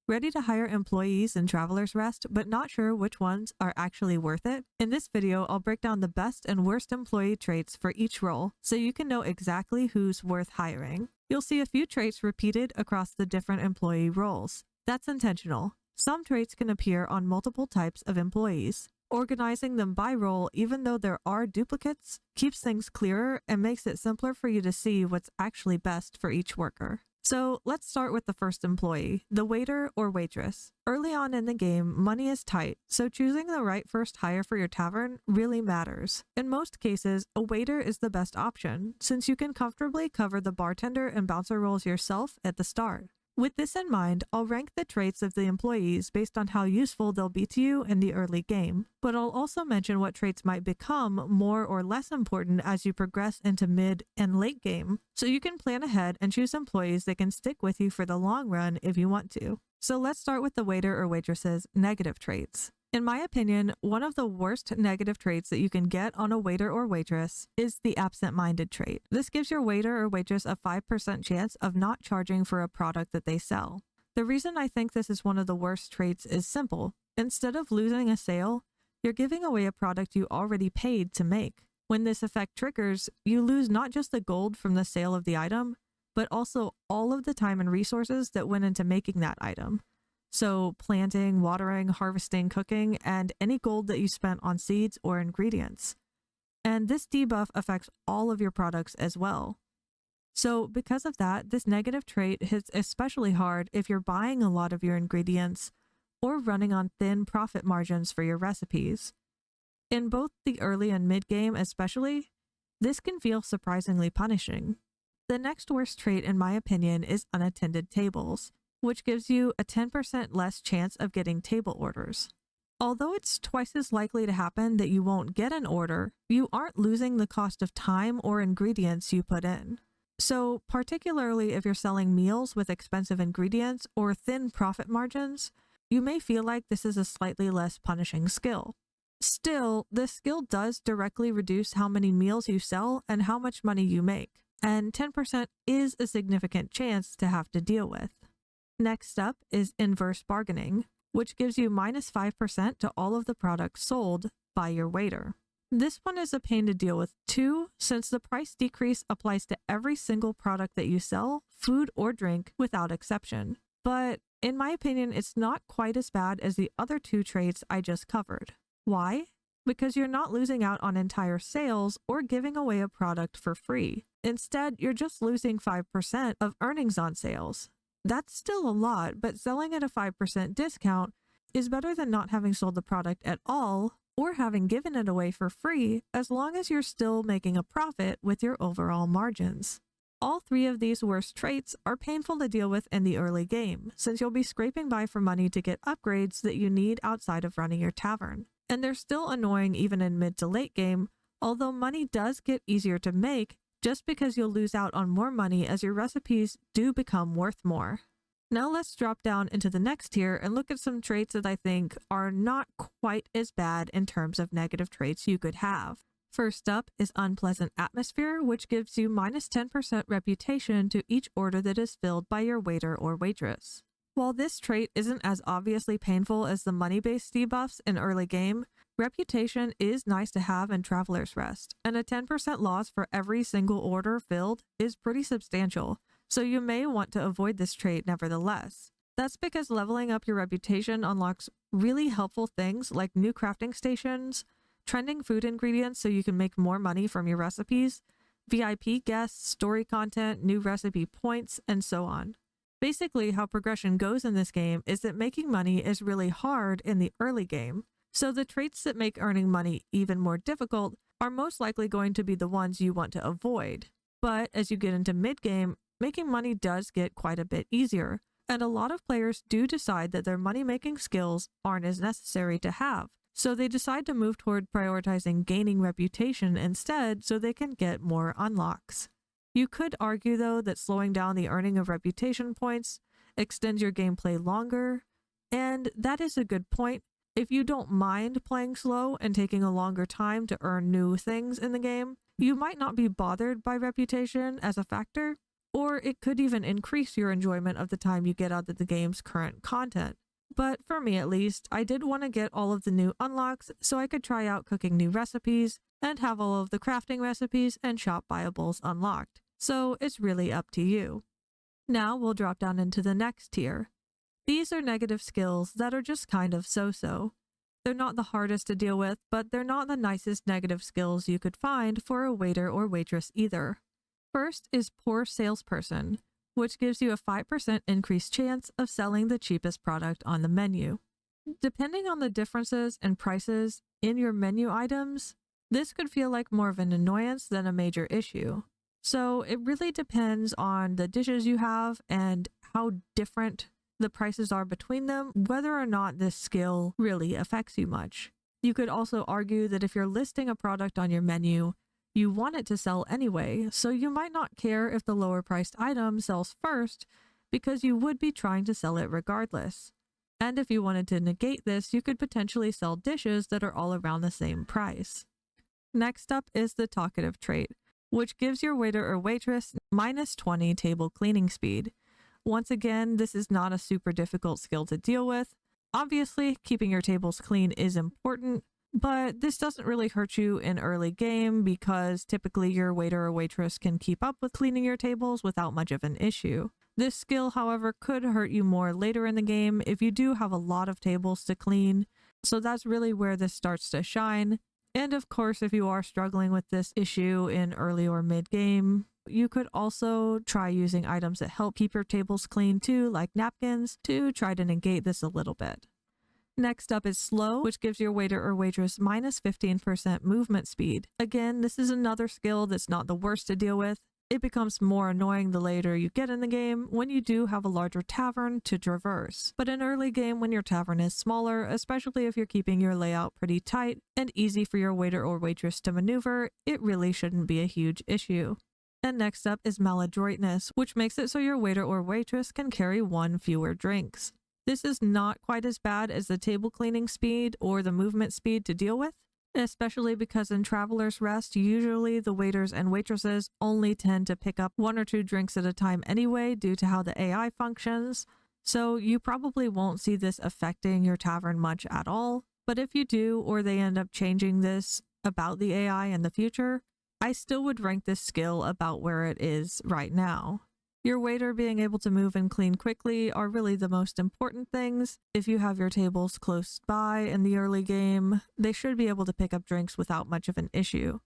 Ready to hire employees in Traveler's Rest, but not sure which ones are actually worth it? In this video, I'll break down the best and worst employee traits for each role, so you can know exactly who's worth hiring. You'll see a few traits repeated across the different employee roles. That's intentional. Some traits can appear on multiple types of employees. Organizing them by role, even though there are duplicates, keeps things clearer and makes it simpler for you to see what's actually best for each worker. So let's start with the first employee, the waiter or waitress. Early on in the game, money is tight, so choosing the right first hire for your tavern really matters. In most cases, a waiter is the best option, since you can comfortably cover the bartender and bouncer roles yourself at the start. With this in mind, I'll rank the traits of the employees based on how useful they'll be to you in the early game, but I'll also mention what traits might become more or less important as you progress into mid and late game, so you can plan ahead and choose employees that can stick with you for the long run if you want to. So let's start with the waiter or waitress's negative traits. In my opinion, one of the worst negative traits that you can get on a waiter or waitress is the absent-minded trait. This gives your waiter or waitress a 5% chance of not charging for a product that they sell. The reason I think this is one of the worst traits is simple. Instead of losing a sale, you're giving away a product you already paid to make. When this effect triggers, you lose not just the gold from the sale of the item, but also all of the time and resources that went into making that item. So planting, watering, harvesting, cooking, and any gold that you spent on seeds or ingredients. And this debuff affects all of your products as well. So because of that, this negative trait hits especially hard if you're buying a lot of your ingredients or running on thin profit margins for your recipes. In both the early and mid game especially, this can feel surprisingly punishing. The next worst trait in my opinion is unattended tables, which gives you a 10% less chance of getting table orders. Although it's twice as likely to happen that you won't get an order, you aren't losing the cost of time or ingredients you put in. So, particularly if you're selling meals with expensive ingredients or thin profit margins, you may feel like this is a slightly less punishing skill. Still, this skill does directly reduce how many meals you sell and how much money you make, and 10% is a significant chance to have to deal with. Next up is inverse bargaining, which gives you -5% to all of the products sold by your waiter. This one is a pain to deal with too, since the price decrease applies to every single product that you sell, food or drink, without exception. But in my opinion, it's not quite as bad as the other two traits I just covered. Why? Because you're not losing out on entire sales or giving away a product for free. Instead, you're just losing 5% of earnings on sales. That's still a lot, but selling at a 5% discount is better than not having sold the product at all or having given it away for free, as long as you're still making a profit with your overall margins. All three of these worst traits are painful to deal with in the early game, since you'll be scraping by for money to get upgrades that you need outside of running your tavern. And they're still annoying even in mid to late game, although money does get easier to make just because you'll lose out on more money as your recipes do become worth more. Now let's drop down into the next tier and look at some traits that I think are not quite as bad in terms of negative traits you could have. First up is unpleasant atmosphere, which gives you -10% reputation to each order that is filled by your waiter or waitress. While this trait isn't as obviously painful as the money-based debuffs in early game, reputation is nice to have in Traveler's Rest, and a 10% loss for every single order filled is pretty substantial, so you may want to avoid this trait nevertheless. That's because leveling up your reputation unlocks really helpful things like new crafting stations, trending food ingredients so you can make more money from your recipes, VIP guests, story content, new recipe points, and so on. Basically, how progression goes in this game is that making money is really hard in the early game, so the traits that make earning money even more difficult are most likely going to be the ones you want to avoid. But as you get into mid-game, making money does get quite a bit easier, and a lot of players do decide that their money-making skills aren't as necessary to have, so they decide to move toward prioritizing gaining reputation instead so they can get more unlocks. You could argue, though, that slowing down the earning of reputation points extends your gameplay longer, and that is a good point. If you don't mind playing slow and taking a longer time to earn new things in the game, you might not be bothered by reputation as a factor. or it could even increase your enjoyment of the time you get out of the game's current content. But for me at least, I did want to get all of the new unlocks so I could try out cooking new recipes and have all of the crafting recipes and shop buyables unlocked. So it's really up to you. Now we'll drop down into the next tier. These are negative skills that are just kind of so-so. They're not the hardest to deal with, but they're not the nicest negative skills you could find for a waiter or waitress either. First is poor salesperson, which gives you a 5% increased chance of selling the cheapest product on the menu. Depending on the differences in prices in your menu items, this could feel like more of an annoyance than a major issue. So it really depends on the dishes you have and how different the prices are between them, whether or not this skill really affects you much. You could also argue that if you're listing a product on your menu, you want it to sell anyway, so you might not care if the lower priced item sells first because you would be trying to sell it regardless. And if you wanted to negate this, you could potentially sell dishes that are all around the same price. Next up is the talkative trait, which gives your waiter or waitress -20 table cleaning speed. Once again, this is not a super difficult skill to deal with. Obviously, keeping your tables clean is important, but this doesn't really hurt you in early game because typically your waiter or waitress can keep up with cleaning your tables without much of an issue. This skill, however, could hurt you more later in the game if you do have a lot of tables to clean, so that's really where this starts to shine. And of course, if you are struggling with this issue in early or mid-game, you could also try using items that help keep your tables clean too, like napkins, to try to negate this a little bit. Next up is slow, which gives your waiter or waitress -15% movement speed. Again, this is another skill that's not the worst to deal with. It becomes more annoying the later you get in the game when you do have a larger tavern to traverse. But in early game, when your tavern is smaller, especially if you're keeping your layout pretty tight and easy for your waiter or waitress to maneuver, it really shouldn't be a huge issue. And next up is maladroitness, which makes it so your waiter or waitress can carry one fewer drinks. This is not quite as bad as the table cleaning speed or the movement speed to deal with, especially because in Traveler's Rest, usually the waiters and waitresses only tend to pick up 1 or 2 drinks at a time anyway due to how the AI functions, so you probably won't see this affecting your tavern much at all. But if you do, or they end up changing this about the AI in the future, I still would rank this skill about where it is right now. Your waiter being able to move and clean quickly are really the most important things. If you have your tables close by in the early game, they should be able to pick up drinks without much of an issue.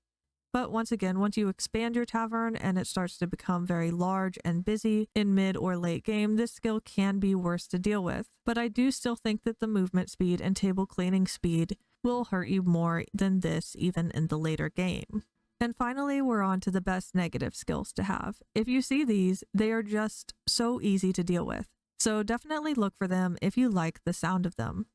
But once again, once you expand your tavern and it starts to become very large and busy in mid or late game, this skill can be worse to deal with. But I do still think that the movement speed and table cleaning speed will hurt you more than this even in the later game. And finally, we're on to the best negative skills to have. If you see these, they are just so easy to deal with. So definitely look for them if you like the sound of them.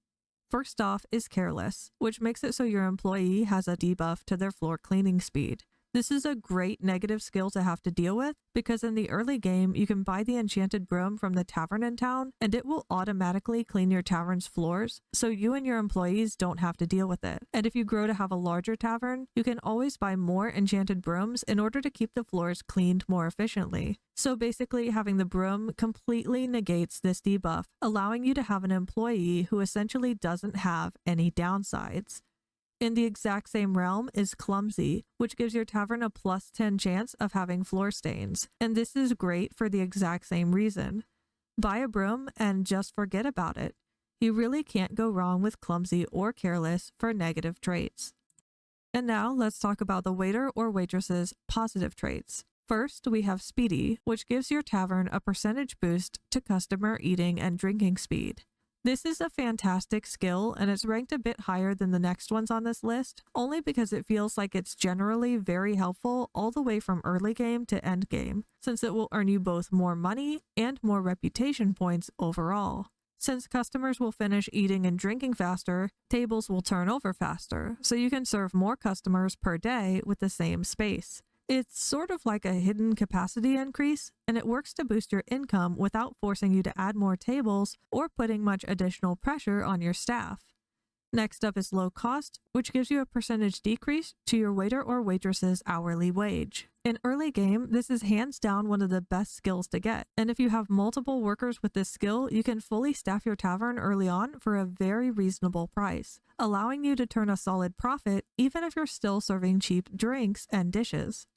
First off is careless, which makes it so your employee has a debuff to their floor cleaning speed. This is a great negative skill to have to deal with because in the early game, you can buy the enchanted broom from the tavern in town and it will automatically clean your tavern's floors, so you and your employees don't have to deal with it. And if you grow to have a larger tavern, you can always buy more enchanted brooms in order to keep the floors cleaned more efficiently. So basically, having the broom completely negates this debuff, allowing you to have an employee who essentially doesn't have any downsides. In the exact same realm is clumsy, which gives your tavern a +10 chance of having floor stains, and this is great for the exact same reason. Buy a broom and just forget about it. You really can't go wrong with clumsy or careless for negative traits. And now let's talk about the waiter or waitress's positive traits. First, we have speedy, which gives your tavern a percentage boost to customer eating and drinking speed. This is a fantastic skill, and it's ranked a bit higher than the next ones on this list, only because it feels like it's generally very helpful all the way from early game to end game, since it will earn you both more money and more reputation points overall. Since customers will finish eating and drinking faster, tables will turn over faster, so you can serve more customers per day with the same space. It's sort of like a hidden capacity increase, and it works to boost your income without forcing you to add more tables or putting much additional pressure on your staff. Next up is low cost, which gives you a percentage decrease to your waiter or waitress's hourly wage. In early game, this is hands down one of the best skills to get, and if you have multiple workers with this skill, you can fully staff your tavern early on for a very reasonable price, allowing you to turn a solid profit even if you're still serving cheap drinks and dishes.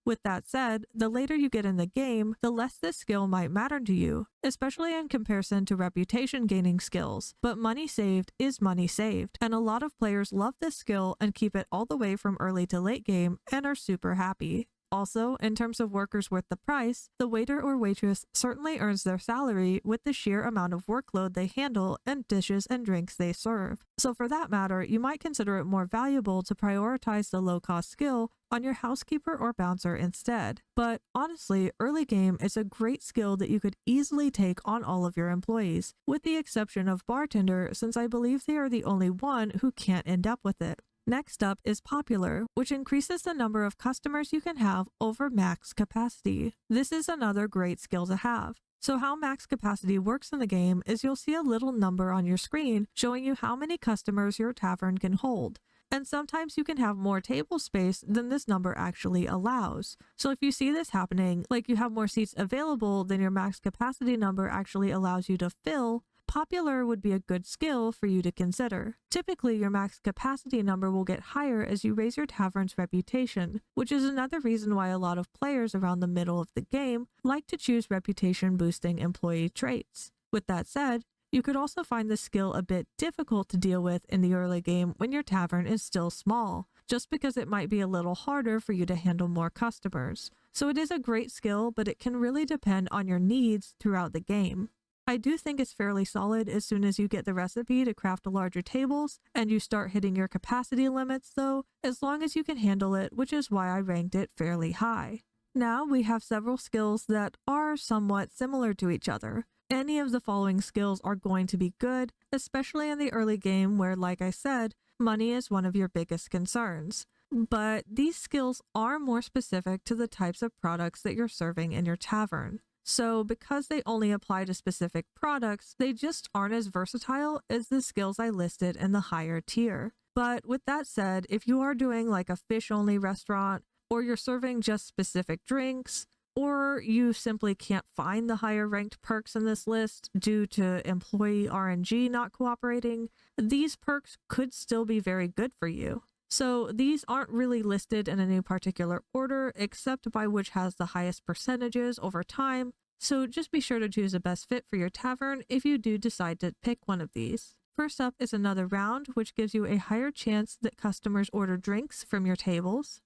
With that said, the later you get in the game, the less this skill might matter to you, especially in comparison to reputation gaining skills. But money saved is money saved, and a lot of players love this skill and keep it all the way from early to late game and are super happy. Also, in terms of workers worth the price, the waiter or waitress certainly earns their salary with the sheer amount of workload they handle and dishes and drinks they serve. So for that matter, you might consider it more valuable to prioritize the low-cost skill on your housekeeper or bouncer instead. But honestly, early game is a great skill that you could easily take on all of your employees, with the exception of bartender, since I believe they are the only one who can't end up with it. Next up is popular, which increases the number of customers you can have over max capacity. This is another great skill to have. So how max capacity works in the game is you'll see a little number on your screen showing you how many customers your tavern can hold. And sometimes you can have more table space than this number actually allows. So if you see this happening, like you have more seats available than your max capacity number actually allows you to fill, popular would be a good skill for you to consider. Typically, your max capacity number will get higher as you raise your tavern's reputation, which is another reason why a lot of players around the middle of the game like to choose reputation boosting employee traits. With that said, you could also find this skill a bit difficult to deal with in the early game when your tavern is still small, just because it might be a little harder for you to handle more customers. So it is a great skill, but it can really depend on your needs throughout the game. I do think it's fairly solid as soon as you get the recipe to craft larger tables and you start hitting your capacity limits though, as long as you can handle it, which is why I ranked it fairly high. Now we have several skills that are somewhat similar to each other. Any of the following skills are going to be good, especially in the early game where, like I said, money is one of your biggest concerns. But these skills are more specific to the types of products that you're serving in your tavern. So because they only apply to specific products, they just aren't as versatile as the skills I listed in the higher tier. But with that said, if you are doing like a fish-only restaurant, or you're serving just specific drinks, or you simply can't find the higher ranked perks in this list due to employee RNG not cooperating, these perks could still be very good for you. So these aren't really listed in any particular order except by which has the highest percentages over time, so just be sure to choose the best fit for your tavern if you do decide to pick one of these. First up is another round, which gives you a higher chance that customers order drinks from your tables.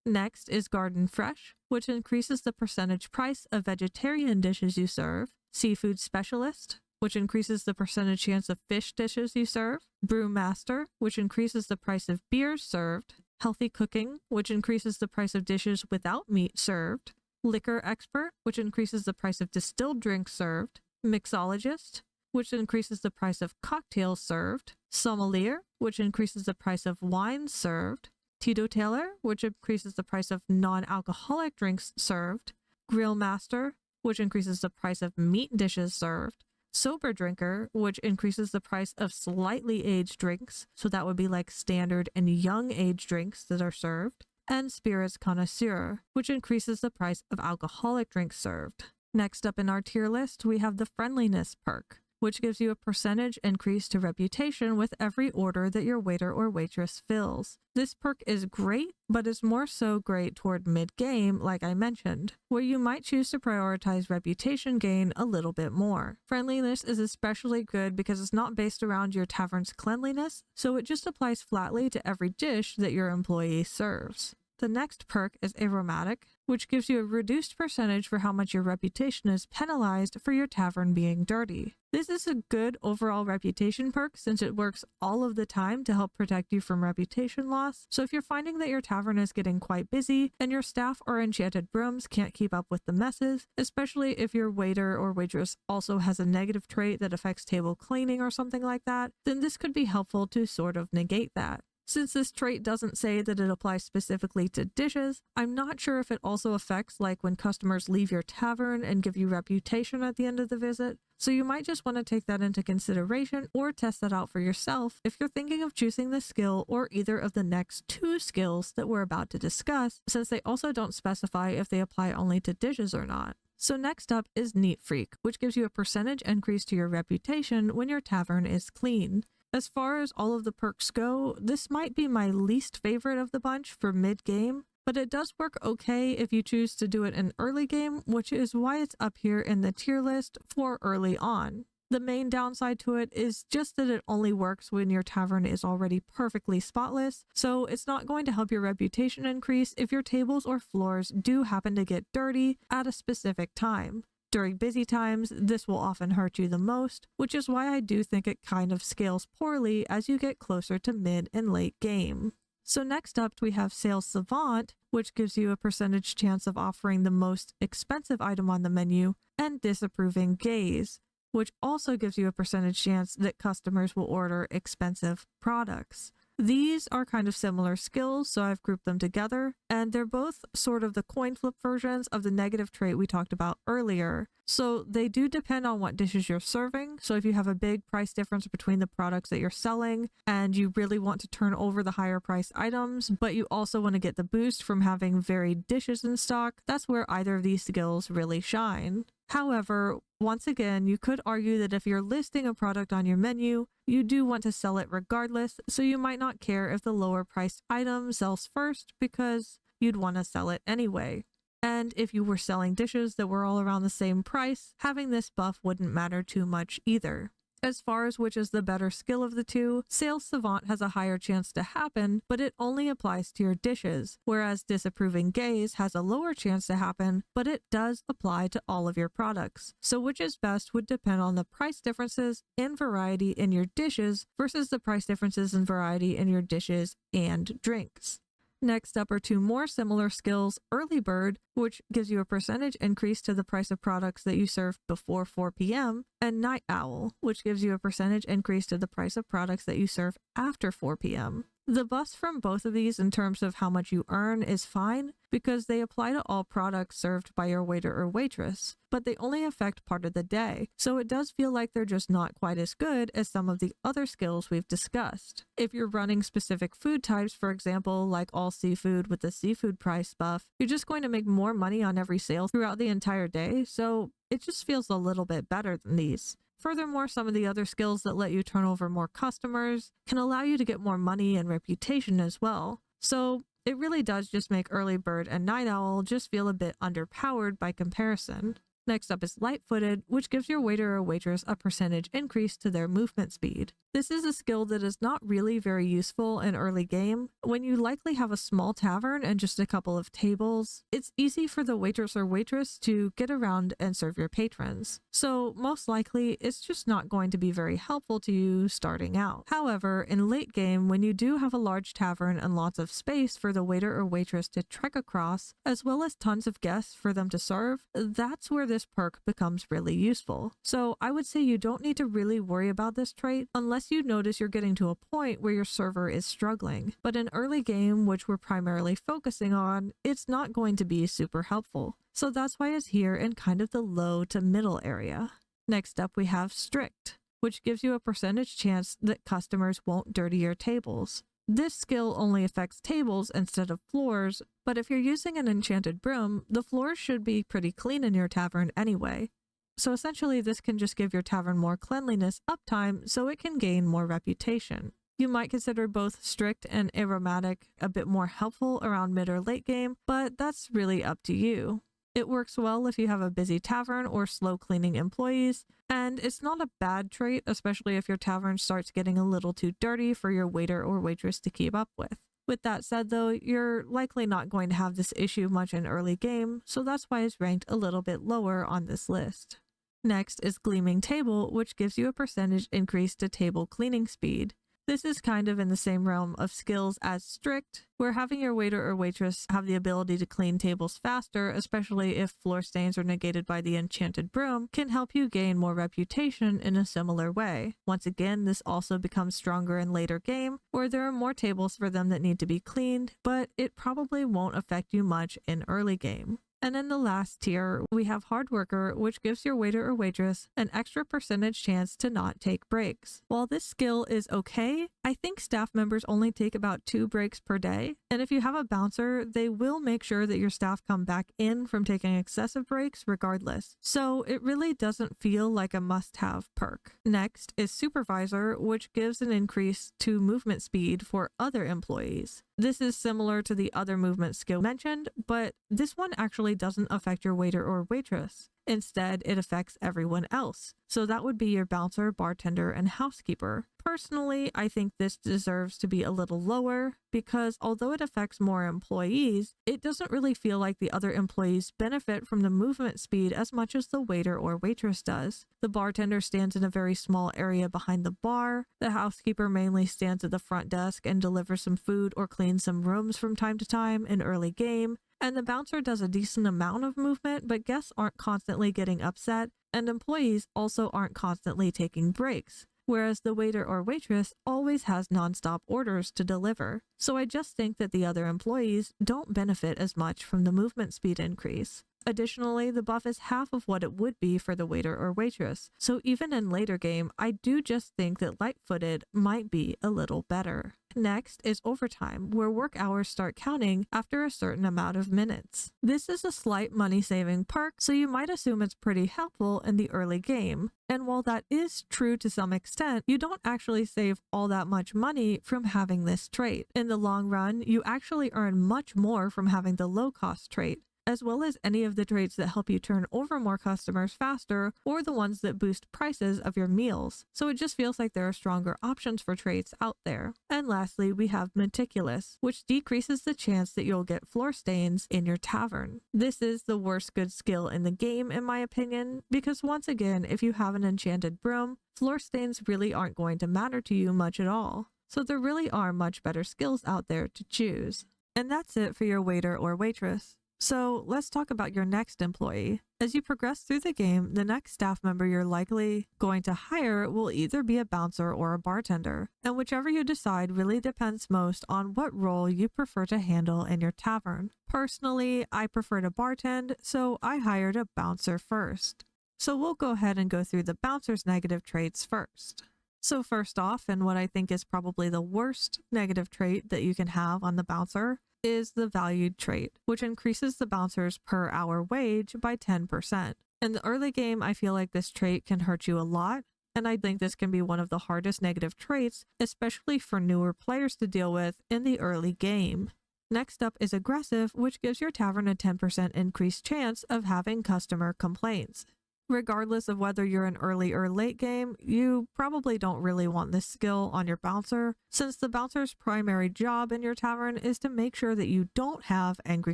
Next is Garden Fresh, which increases the percentage price of vegetarian dishes you serve. Seafood Specialist, which increases the percentage chance of fish dishes you serve. Brewmaster, which increases the price of beers served. Healthy Cooking, which increases the price of dishes without meat served. Liquor Expert, which increases the price of distilled drinks served. Mixologist, which increases the price of cocktails served. Sommelier, which increases the price of wines served. Teetotaler, which increases the price of non-alcoholic drinks served. Grill Master, which increases the price of meat dishes served. Sober Drinker, which increases the price of slightly aged drinks, so that would be like standard and young age drinks that are served. And Spirits Connoisseur, which increases the price of alcoholic drinks served. Next up in our tier list, we have the Friendliness perk, which gives you a percentage increase to reputation with every order that your waiter or waitress fills. This perk is great, but is more so great toward mid-game, like I mentioned, where you might choose to prioritize reputation gain a little bit more. Friendliness is especially good because it's not based around your tavern's cleanliness, so it just applies flatly to every dish that your employee serves. The next perk is Aromatic, which gives you a reduced percentage for how much your reputation is penalized for your tavern being dirty. This is a good overall reputation perk since it works all of the time to help protect you from reputation loss. So if you're finding that your tavern is getting quite busy and your staff or enchanted brooms can't keep up with the messes, especially if your waiter or waitress also has a negative trait that affects table cleaning or something like that, then this could be helpful to sort of negate that. Since this trait doesn't say that it applies specifically to dishes, I'm not sure if it also affects like when customers leave your tavern and give you reputation at the end of the visit. So you might just want to take that into consideration or test that out for yourself if you're thinking of choosing this skill or either of the next two skills that we're about to discuss, since they also don't specify if they apply only to dishes or not. So next up is Neat Freak, which gives you a percentage increase to your reputation when your tavern is clean. As far as all of the perks go, this might be my least favorite of the bunch for mid-game, but it does work okay if you choose to do it in early game, which is why it's up here in the tier list for early on. The main downside to it is just that it only works when your tavern is already perfectly spotless, so it's not going to help your reputation increase if your tables or floors do happen to get dirty at a specific time. During busy times, this will often hurt you the most, which is why I do think it kind of scales poorly as you get closer to mid and late game. So next up we have Sales Savant, which gives you a percentage chance of offering the most expensive item on the menu, and Disapproving Gaze, which also gives you a percentage chance that customers will order expensive products. These are kind of similar skills, so I've grouped them together, and they're both sort of the coin flip versions of the negative trait we talked about earlier. So they do depend on what dishes you're serving, so if you have a big price difference between the products that you're selling, and you really want to turn over the higher priced items, but you also want to get the boost from having varied dishes in stock, that's where either of these skills really shine. However, once again, you could argue that if you're listing a product on your menu, you do want to sell it regardless, so you might not care if the lower priced item sells first because you'd want to sell it anyway. And if you were selling dishes that were all around the same price, having this buff wouldn't matter too much either. As far as which is the better skill of the two, Sales Savant has a higher chance to happen, but it only applies to your dishes, whereas Disapproving Gaze has a lower chance to happen, but it does apply to all of your products. So which is best would depend on the price differences and variety in your dishes versus the price differences and variety in your dishes and drinks. Next up are two more similar skills, Early Bird, which gives you a percentage increase to the price of products that you serve before 4 p.m., and Night Owl, which gives you a percentage increase to the price of products that you serve after 4 p.m. The buffs from both of these in terms of how much you earn is fine because they apply to all products served by your waiter or waitress, but they only affect part of the day, so it does feel like they're just not quite as good as some of the other skills we've discussed. If you're running specific food types, for example, like all seafood with the seafood price buff, you're just going to make more money on every sale throughout the entire day, so it just feels a little bit better than these. Furthermore, some of the other skills that let you turn over more customers can allow you to get more money and reputation as well. So it really does just make Early Bird and Night Owl just feel a bit underpowered by comparison. Next up is Light-Footed, which gives your waiter or waitress a percentage increase to their movement speed. This is a skill that is not really very useful in early game. When you likely have a small tavern and just a couple of tables, it's easy for the waitress or waitress to get around and serve your patrons. So most likely, it's just not going to be very helpful to you starting out. However, in late game, when you do have a large tavern and lots of space for the waiter or waitress to trek across, as well as tons of guests for them to serve, that's where this perk becomes really useful. So I would say you don't need to really worry about this trait unless you notice you're getting to a point where your server is struggling. But in early game, which we're primarily focusing on, it's not going to be super helpful. So that's why it's here in kind of the low to middle area. Next up we have Strict, which gives you a percentage chance that customers won't dirty your tables. This skill only affects tables instead of floors, but if you're using an enchanted broom, the floors should be pretty clean in your tavern anyway. So essentially this can just give your tavern more cleanliness uptime so it can gain more reputation. You might consider both Strict and Aromatic a bit more helpful around mid or late game, but that's really up to you. It works well if you have a busy tavern or slow cleaning employees, and it's not a bad trait, especially if your tavern starts getting a little too dirty for your waiter or waitress to keep up with. With that said though, you're likely not going to have this issue much in early game, so that's why it's ranked a little bit lower on this list. Next is Gleaming Table, which gives you a percentage increase to table cleaning speed. This is kind of in the same realm of skills as strict, where having your waiter or waitress have the ability to clean tables faster, especially if floor stains are negated by the enchanted broom, can help you gain more reputation in a similar way. Once again, this also becomes stronger in later game, where there are more tables for them that need to be cleaned, but it probably won't affect you much in early game. And in the last tier, we have hard worker, which gives your waiter or waitress an extra percentage chance to not take breaks. While this skill is okay, I think staff members only take about 2 breaks per day. And if you have a bouncer, they will make sure that your staff come back in from taking excessive breaks regardless. So it really doesn't feel like a must-have perk. Next is supervisor, which gives an increase to movement speed for other employees. This is similar to the other movement skill mentioned, but this one actually doesn't affect your waiter or waitress. Instead, it affects everyone else. So that would be your bouncer, bartender, and housekeeper. Personally, I think this deserves to be a little lower because although it affects more employees, it doesn't really feel like the other employees benefit from the movement speed as much as the waiter or waitress does. The bartender stands in a very small area behind the bar. The housekeeper mainly stands at the front desk and delivers some food or cleans some rooms from time to time in early game. And the bouncer does a decent amount of movement, but guests aren't constantly getting upset, and employees also aren't constantly taking breaks, whereas the waiter or waitress always has nonstop orders to deliver. So I just think that the other employees don't benefit as much from the movement speed increase. Additionally, the buff is half of what it would be for the waiter or waitress, so even in later game, I do just think that light-footed might be a little better. Next is overtime, where work hours start counting after a certain amount of minutes. This is a slight money-saving perk, so you might assume it's pretty helpful in the early game. And while that is true to some extent, you don't actually save all that much money from having this trait. In the long run, you actually earn much more from having the low-cost trait, as well as any of the traits that help you turn over more customers faster or the ones that boost prices of your meals. So it just feels like there are stronger options for traits out there. And lastly, we have meticulous, which decreases the chance that you'll get floor stains in your tavern. This is the worst good skill in the game in my opinion, because once again, if you have an enchanted broom, floor stains really aren't going to matter to you much at all. So there really are much better skills out there to choose. And that's it for your waiter or waitress. So let's talk about your next employee. As you progress through the game, the next staff member you're likely going to hire will either be a bouncer or a bartender, and whichever you decide really depends most on what role you prefer to handle in your tavern. Personally, I prefer to bartend, so I hired a bouncer first. So we'll go ahead and go through the bouncer's negative traits first. So first off, and what I think is probably the worst negative trait that you can have on the bouncer, is the valued trait, which increases the bouncer's per hour wage by 10%. In the early game, I feel like this trait can hurt you a lot, and I think this can be one of the hardest negative traits, especially for newer players to deal with in the early game. Next up is aggressive, which gives your tavern a 10% increased chance of having customer complaints. Regardless of whether you're in early or late game, you probably don't really want this skill on your bouncer, since the bouncer's primary job in your tavern is to make sure that you don't have angry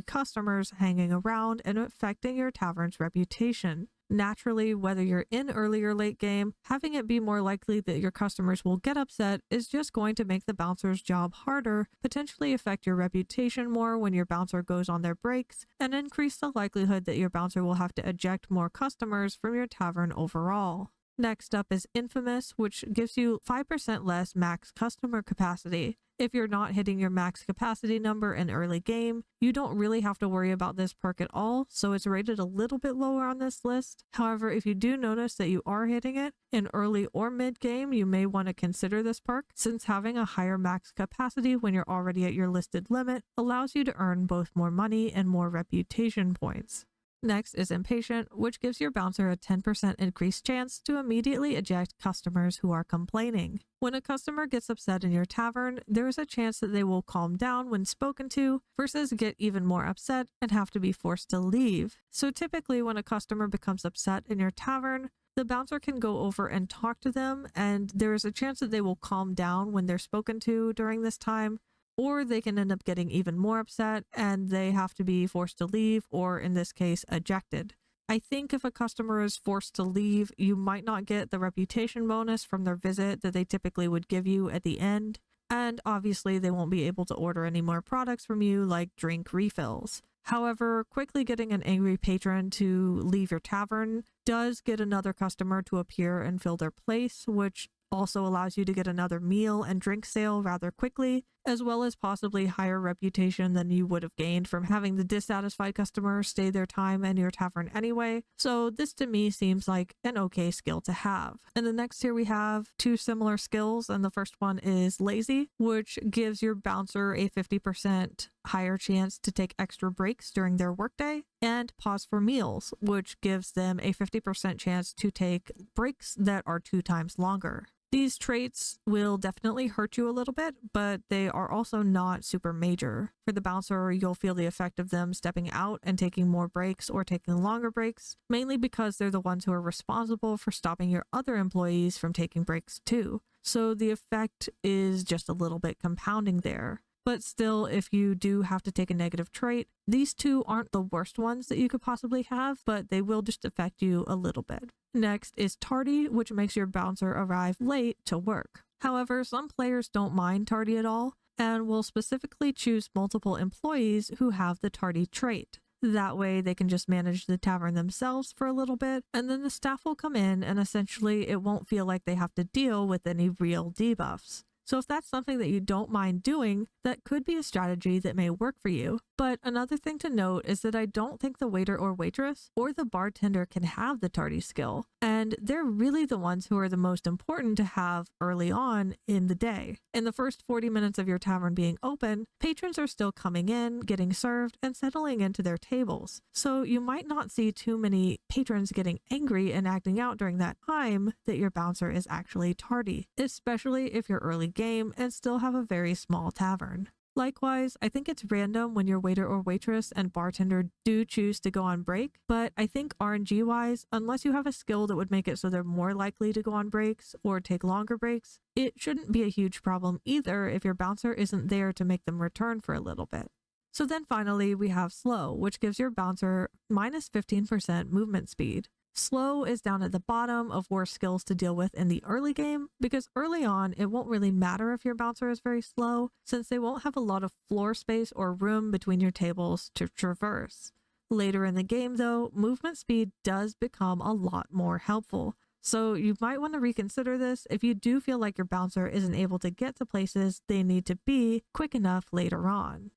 customers hanging around and affecting your tavern's reputation. Naturally, whether you're in early or late game, having it be more likely that your customers will get upset is just going to make the bouncer's job harder, potentially affect your reputation more when your bouncer goes on their breaks, and increase the likelihood that your bouncer will have to eject more customers from your tavern overall. Next up is infamous, which gives you 5% less max customer capacity. If you're not hitting your max capacity number in early game, you don't really have to worry about this perk at all, so it's rated a little bit lower on this list. However, if you do notice that you are hitting it in early or mid game, you may want to consider this perk, since having a higher max capacity when you're already at your listed limit allows you to earn both more money and more reputation points. Next is impatient, which gives your bouncer a 10% increased chance to immediately eject customers who are complaining. When a customer gets upset in your tavern, there is a chance that they will calm down when spoken to versus get even more upset and have to be forced to leave. So typically when a customer becomes upset in your tavern, the bouncer can go over and talk to them, and there is a chance that they will calm down when they're spoken to during this time, or they can end up getting even more upset and they have to be forced to leave, or in this case, ejected. I think if a customer is forced to leave, you might not get the reputation bonus from their visit that they typically would give you at the end. And obviously, they won't be able to order any more products from you, like drink refills. However, quickly getting an angry patron to leave your tavern does get another customer to appear and fill their place, which also allows you to get another meal and drink sale rather quickly, as well as possibly higher reputation than you would have gained from having the dissatisfied customer stay their time in your tavern anyway. So this to me seems like an okay skill to have. And the next here we have two similar skills, and the first one is lazy, which gives your bouncer a 50% higher chance to take extra breaks during their workday, and pause for meals, which gives them a 50% chance to take breaks that are 2 times longer. These traits will definitely hurt you a little bit, but they are also not super major. For the bouncer, you'll feel the effect of them stepping out and taking more breaks or taking longer breaks, mainly because they're the ones who are responsible for stopping your other employees from taking breaks too. So the effect is just a little bit compounding there. But still, if you do have to take a negative trait, these two aren't the worst ones that you could possibly have, but they will just affect you a little bit. Next is tardy, which makes your bouncer arrive late to work. However, some players don't mind tardy at all and will specifically choose multiple employees who have the tardy trait. That way they can just manage the tavern themselves for a little bit, and then the staff will come in and essentially it won't feel like they have to deal with any real debuffs. So if that's something that you don't mind doing, that could be a strategy that may work for you. But another thing to note is that I don't think the waiter or waitress or the bartender can have the tardy skill, and they're really the ones who are the most important to have early on in the day. In the first 40 minutes of your tavern being open, patrons are still coming in, getting served, and settling into their tables. So you might not see too many patrons getting angry and acting out during that time that your bouncer is actually tardy, especially if you're early game and still have a very small tavern. Likewise, I think it's random when your waiter or waitress and bartender do choose to go on break, but I think RNG wise, unless you have a skill that would make it so they're more likely to go on breaks or take longer breaks, it shouldn't be a huge problem either if your bouncer isn't there to make them return for a little bit. So then finally we have slow, which gives your bouncer minus 15% movement speed. Slow is down at the bottom of worst skills to deal with in the early game, because early on it won't really matter if your bouncer is very slow, since they won't have a lot of floor space or room between your tables to traverse. Later in the game though, movement speed does become a lot more helpful. So you might want to reconsider this if you do feel like your bouncer isn't able to get to places they need to be quick enough later on.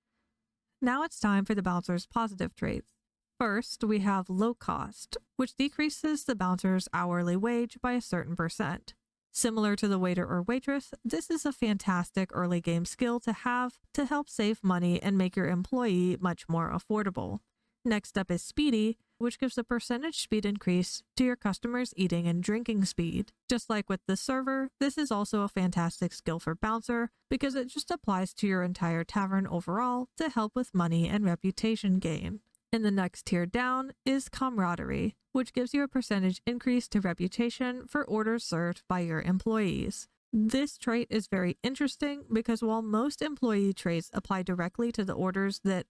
Now it's time for the bouncer's positive traits. First, we have low cost, which decreases the bouncer's hourly wage by a certain percent. Similar to the waiter or waitress, this is a fantastic early game skill to have to help save money and make your employee much more affordable. Next up is speedy, which gives a percentage speed increase to your customers' eating and drinking speed. Just like with the server, this is also a fantastic skill for bouncer because it just applies to your entire tavern overall to help with money and reputation gain. And the next tier down is camaraderie, which gives you a percentage increase to reputation for orders served by your employees. This trait is very interesting because while most employee traits apply directly to the orders that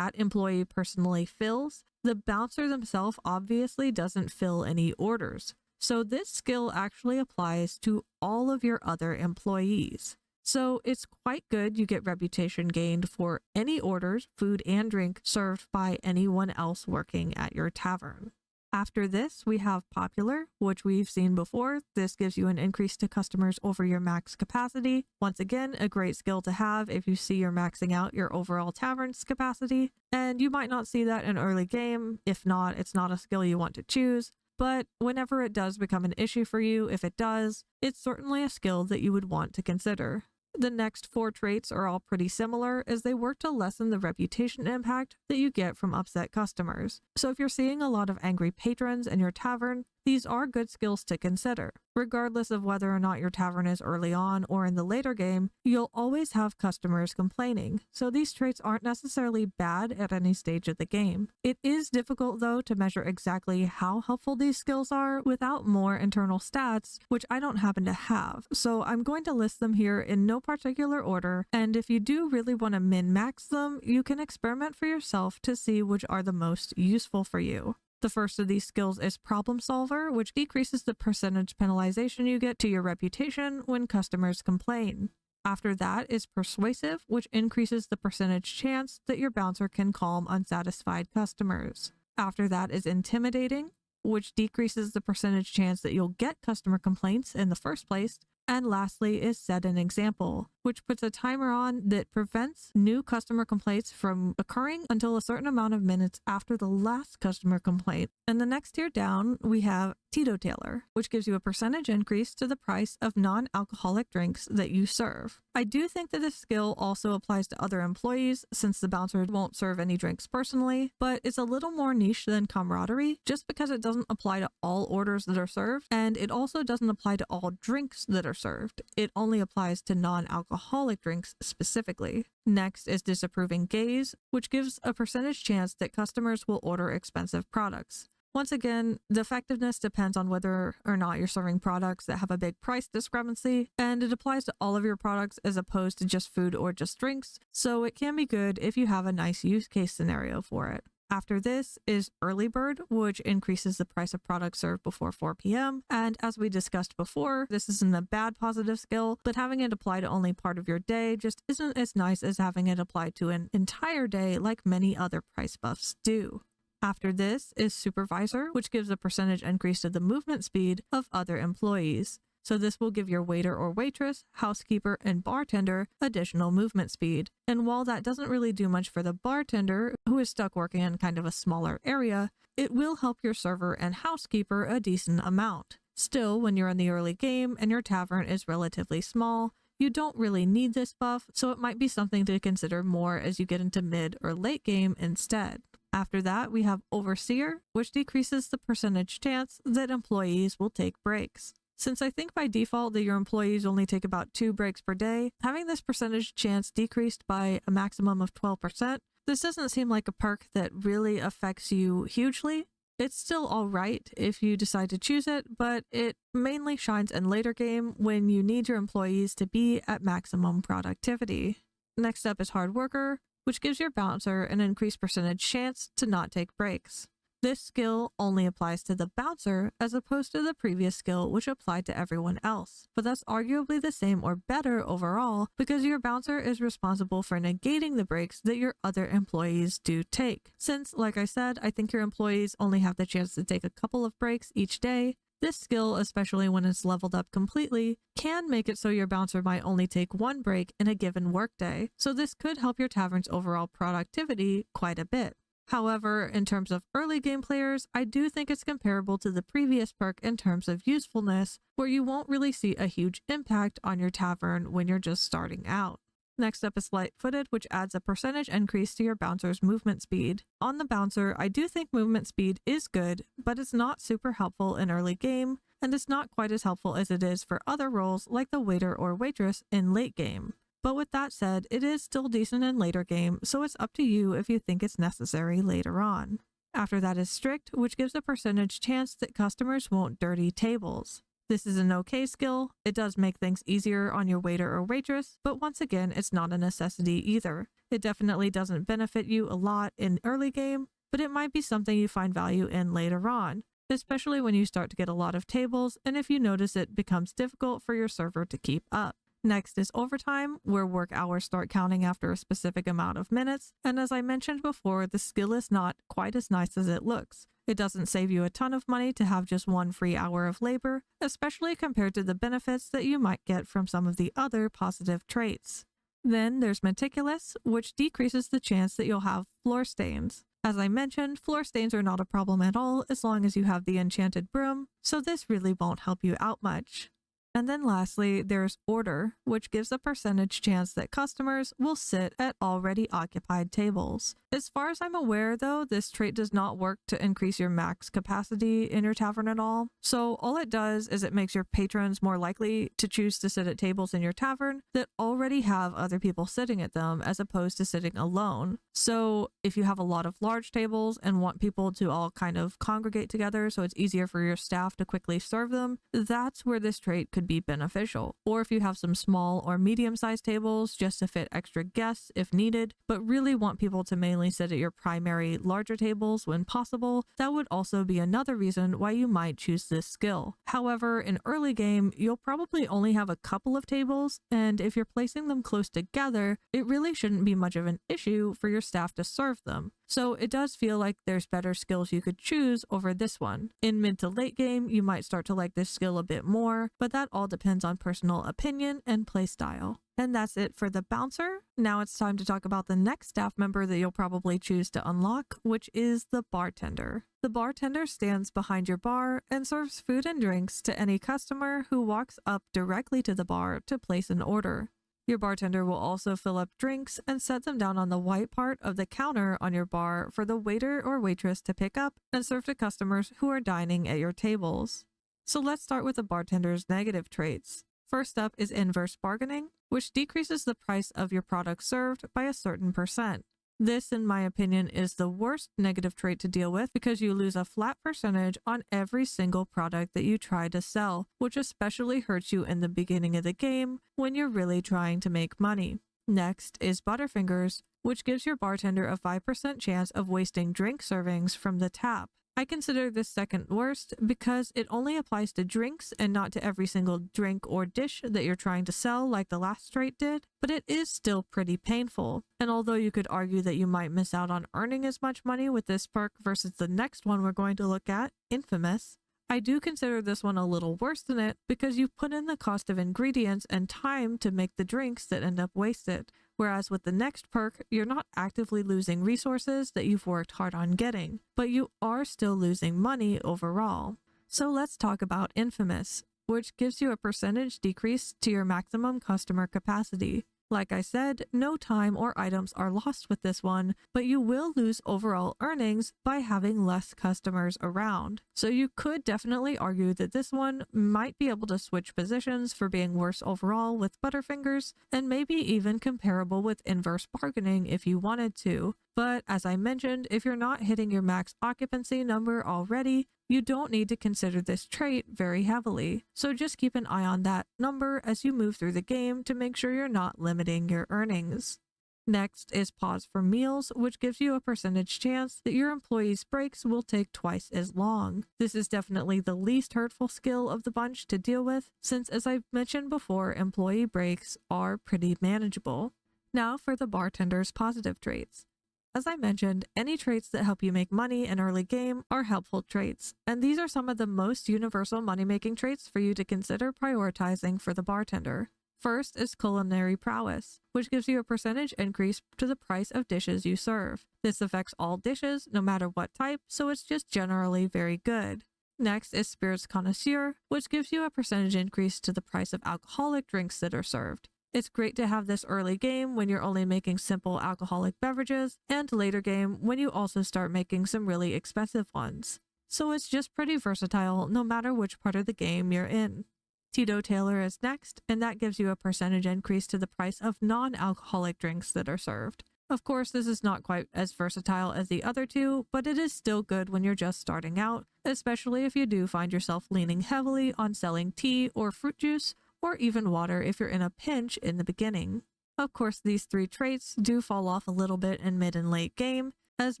employee personally fills, the bouncer themselves obviously doesn't fill any orders. So this skill actually applies to all of your other employees. So it's quite good you get reputation gained for any orders, food and drink, served by anyone else working at your tavern. After this, we have popular, which we've seen before. This gives you an increase to customers over your max capacity. Once again, a great skill to have if you see you're maxing out your overall tavern's capacity. And you might not see that in early game. If not, it's not a skill you want to choose. But whenever it does become an issue for you, if it does, it's certainly a skill that you would want to consider. The next 4 traits are all pretty similar as they work to lessen the reputation impact that you get from upset customers. So if you're seeing a lot of angry patrons in your tavern, these are good skills to consider. Regardless of whether or not your tavern is early on or in the later game, you'll always have customers complaining, so these traits aren't necessarily bad at any stage of the game. It is difficult though to measure exactly how helpful these skills are without more internal stats, which I don't happen to have, so I'm going to list them here in no particular order, and if you do really want to min-max them, you can experiment for yourself to see which are the most useful for you. The first of these skills is Problem Solver, which decreases the percentage penalization you get to your reputation when customers complain. After that is Persuasive, which increases the percentage chance that your bouncer can calm unsatisfied customers. After that is Intimidating, which decreases the percentage chance that you'll get customer complaints in the first place. And lastly is Set an Example, which puts a timer on that prevents new customer complaints from occurring until a certain amount of minutes after the last customer complaint. And the next tier down, we have Teetotaler, which gives you a percentage increase to the price of non-alcoholic drinks that you serve. I do think that this skill also applies to other employees since the bouncer won't serve any drinks personally, but it's a little more niche than Camaraderie just because it doesn't apply to all orders that are served, and it also doesn't apply to all drinks that are served. It only applies to non-alcoholic drinks specifically. Next is Disapproving Gaze, which gives a percentage chance that customers will order expensive products. Once again, the effectiveness depends on whether or not you're serving products that have a big price discrepancy, and it applies to all of your products as opposed to just food or just drinks, so it can be good if you have a nice use case scenario for it. After this is Early Bird, which increases the price of products served before 4 p.m. And as we discussed before, this isn't a bad positive skill, but having it apply to only part of your day just isn't as nice as having it apply to an entire day like many other price buffs do. After this is Supervisor, which gives a percentage increase to the movement speed of other employees. So this will give your waiter or waitress, housekeeper, and bartender additional movement speed. And while that doesn't really do much for the bartender, who is stuck working in kind of a smaller area, it will help your server and housekeeper a decent amount. Still, when you're in the early game and your tavern is relatively small, you don't really need this buff, so it might be something to consider more as you get into mid or late game instead. After that, we have Overseer, which decreases the percentage chance that employees will take breaks. Since I think by default that your employees only take about 2 breaks per day, having this percentage chance decreased by a maximum of 12%, this doesn't seem like a perk that really affects you hugely. It's still alright if you decide to choose it, but it mainly shines in later game when you need your employees to be at maximum productivity. Next up is Hard Worker, which gives your bouncer an increased percentage chance to not take breaks. This skill only applies to the bouncer as opposed to the previous skill which applied to everyone else, but that's arguably the same or better overall because your bouncer is responsible for negating the breaks that your other employees do take. Since, like I said, I think your employees only have the chance to take a couple of breaks each day, this skill, especially when it's leveled up completely, can make it so your bouncer might only take 1 break in a given workday, so this could help your tavern's overall productivity quite a bit. However, in terms of early game players, I do think it's comparable to the previous perk in terms of usefulness, where you won't really see a huge impact on your tavern when you're just starting out. Next up is Light-Footed, which adds a percentage increase to your bouncer's movement speed. On the bouncer, I do think movement speed is good, but it's not super helpful in early game, and it's not quite as helpful as it is for other roles like the waiter or waitress in late game. But with that said, it is still decent in later game, so it's up to you if you think it's necessary later on. After that is Strict, which gives a percentage chance that customers won't dirty tables. This is an okay skill. It does make things easier on your waiter or waitress, but once again, it's not a necessity either. It definitely doesn't benefit you a lot in early game, but it might be something you find value in later on, especially when you start to get a lot of tables and if you notice it becomes difficult for your server to keep up. Next is Overtime, where work hours start counting after a specific amount of minutes, and as I mentioned before, the skill is not quite as nice as it looks. It doesn't save you a ton of money to have just 1 free hour of labor, especially compared to the benefits that you might get from some of the other positive traits. Then there's Meticulous, which decreases the chance that you'll have floor stains. As I mentioned, floor stains are not a problem at all as long as you have the enchanted broom, so this really won't help you out much. And then lastly, there's Order, which gives a percentage chance that customers will sit at already occupied tables. As far as I'm aware though, this trait does not work to increase your max capacity in your tavern at all. So all it does is it makes your patrons more likely to choose to sit at tables in your tavern that already have other people sitting at them as opposed to sitting alone. So if you have a lot of large tables and want people to all kind of congregate together so it's easier for your staff to quickly serve them, that's where this trait could be beneficial. Or if you have some small or medium-sized tables just to fit extra guests if needed, but really want people to mainly sit at your primary larger tables when possible, that would also be another reason why you might choose this skill. However, in early game, you'll probably only have a couple of tables, and if you're placing them close together, it really shouldn't be much of an issue for your staff to serve them. So it does feel like there's better skills you could choose over this one. In mid to late game, you might start to like this skill a bit more, but that all depends on personal opinion and playstyle. And that's it for the bouncer. Now it's time to talk about the next staff member that you'll probably choose to unlock, which is the bartender. The bartender stands behind your bar and serves food and drinks to any customer who walks up directly to the bar to place an order. Your bartender will also fill up drinks and set them down on the white part of the counter on your bar for the waiter or waitress to pick up and serve to customers who are dining at your tables. So let's start with the bartender's negative traits. First up is inverse bargaining, which decreases the price of your product served by a certain percent. This, in my opinion, is the worst negative trait to deal with because you lose a flat percentage on every single product that you try to sell, which especially hurts you in the beginning of the game when you're really trying to make money. Next is Butterfingers, which gives your bartender a 5% chance of wasting drink servings from the tap. I consider this second worst because it only applies to drinks and not to every single drink or dish that you're trying to sell like the last trait did, but it is still pretty painful. And although you could argue that you might miss out on earning as much money with this perk versus the next one we're going to look at, Infamous, I do consider this one a little worse than it because you put in the cost of ingredients and time to make the drinks that end up wasted. Whereas with the next perk, you're not actively losing resources that you've worked hard on getting, but you are still losing money overall. So let's talk about Infamous, which gives you a percentage decrease to your maximum customer capacity. Like I said, no time or items are lost with this one, but you will lose overall earnings by having less customers around. So you could definitely argue that this one might be able to switch positions for being worse overall with Butterfingers, and maybe even comparable with inverse bargaining if you wanted to. But as I mentioned, if you're not hitting your max occupancy number already, you don't need to consider this trait very heavily. So just keep an eye on that number as you move through the game to make sure you're not limiting your earnings. Next is Pause for Meals, which gives you a percentage chance that your employees' breaks will take twice as long. This is definitely the least hurtful skill of the bunch to deal with, since as I've mentioned before, employee breaks are pretty manageable. Now for the bartender's positive traits. As I mentioned, any traits that help you make money in early game are helpful traits, and these are some of the most universal money-making traits for you to consider prioritizing for the bartender. First is culinary prowess, which gives you a percentage increase to the price of dishes you serve. This affects all dishes, no matter what type, so it's just generally very good. Next is spirits connoisseur, which gives you a percentage increase to the price of alcoholic drinks that are served. It's great to have this early game when you're only making simple alcoholic beverages, and later game when you also start making some really expensive ones. So it's just pretty versatile no matter which part of the game you're in. Teetotaler is next, and that gives you a percentage increase to the price of non-alcoholic drinks that are served. Of course, this is not quite as versatile as the other two, but it is still good when you're just starting out, especially if you do find yourself leaning heavily on selling tea or fruit juice, or even water if you're in a pinch in the beginning. Of course, these three traits do fall off a little bit in mid and late game as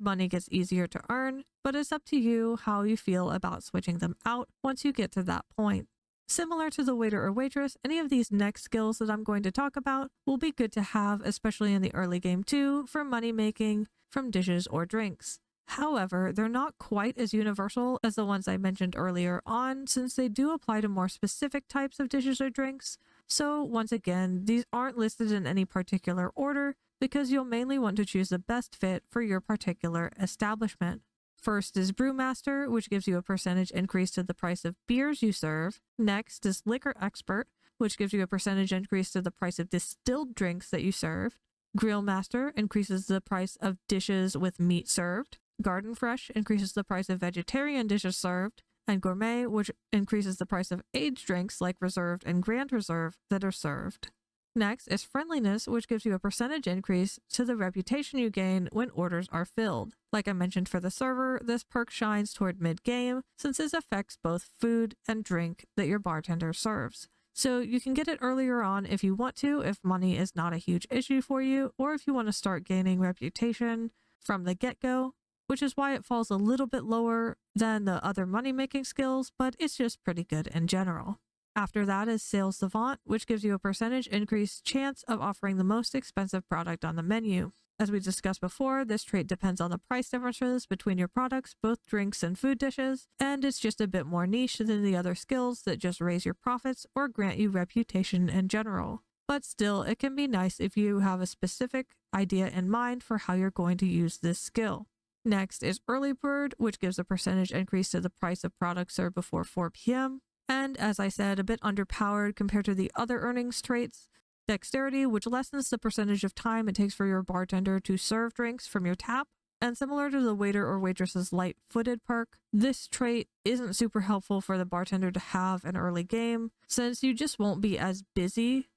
money gets easier to earn, but it's up to you how you feel about switching them out once you get to that point. Similar to the waiter or waitress, any of these next skills that I'm going to talk about will be good to have, especially in the early game too, for money making from dishes or drinks. However, they're not quite as universal as the ones I mentioned earlier on, since they do apply to more specific types of dishes or drinks. So once again, these aren't listed in any particular order because you'll mainly want to choose the best fit for your particular establishment. First is Brewmaster, which gives you a percentage increase to the price of beers you serve. Next is Liquor Expert, which gives you a percentage increase to the price of distilled drinks that you serve. Grill Master increases the price of dishes with meat served. Garden Fresh increases the price of vegetarian dishes served, and Gourmet, which increases the price of aged drinks like Reserved and Grand Reserve that are served. Next is Friendliness, which gives you a percentage increase to the reputation you gain when orders are filled. Like I mentioned for the server, this perk shines toward mid-game since this affects both food and drink that your bartender serves. So you can get it earlier on if you want to, if money is not a huge issue for you, or if you want to start gaining reputation from the get-go, which is why it falls a little bit lower than the other money-making skills, but it's just pretty good in general. After that is Sales Savant, which gives you a percentage increased chance of offering the most expensive product on the menu. As we discussed before, this trait depends on the price differences between your products, both drinks and food dishes, and it's just a bit more niche than the other skills that just raise your profits or grant you reputation in general. But still, it can be nice if you have a specific idea in mind for how you're going to use this skill. Next is Early Bird, which gives a percentage increase to the price of products served before 4 p.m. And as I said, a bit underpowered compared to the other earnings traits. Dexterity, which lessens the percentage of time it takes for your bartender to serve drinks from your tap. And similar to the waiter or waitress's light-footed perk, this trait isn't super helpful for the bartender to have an early game, since you just won't be as busy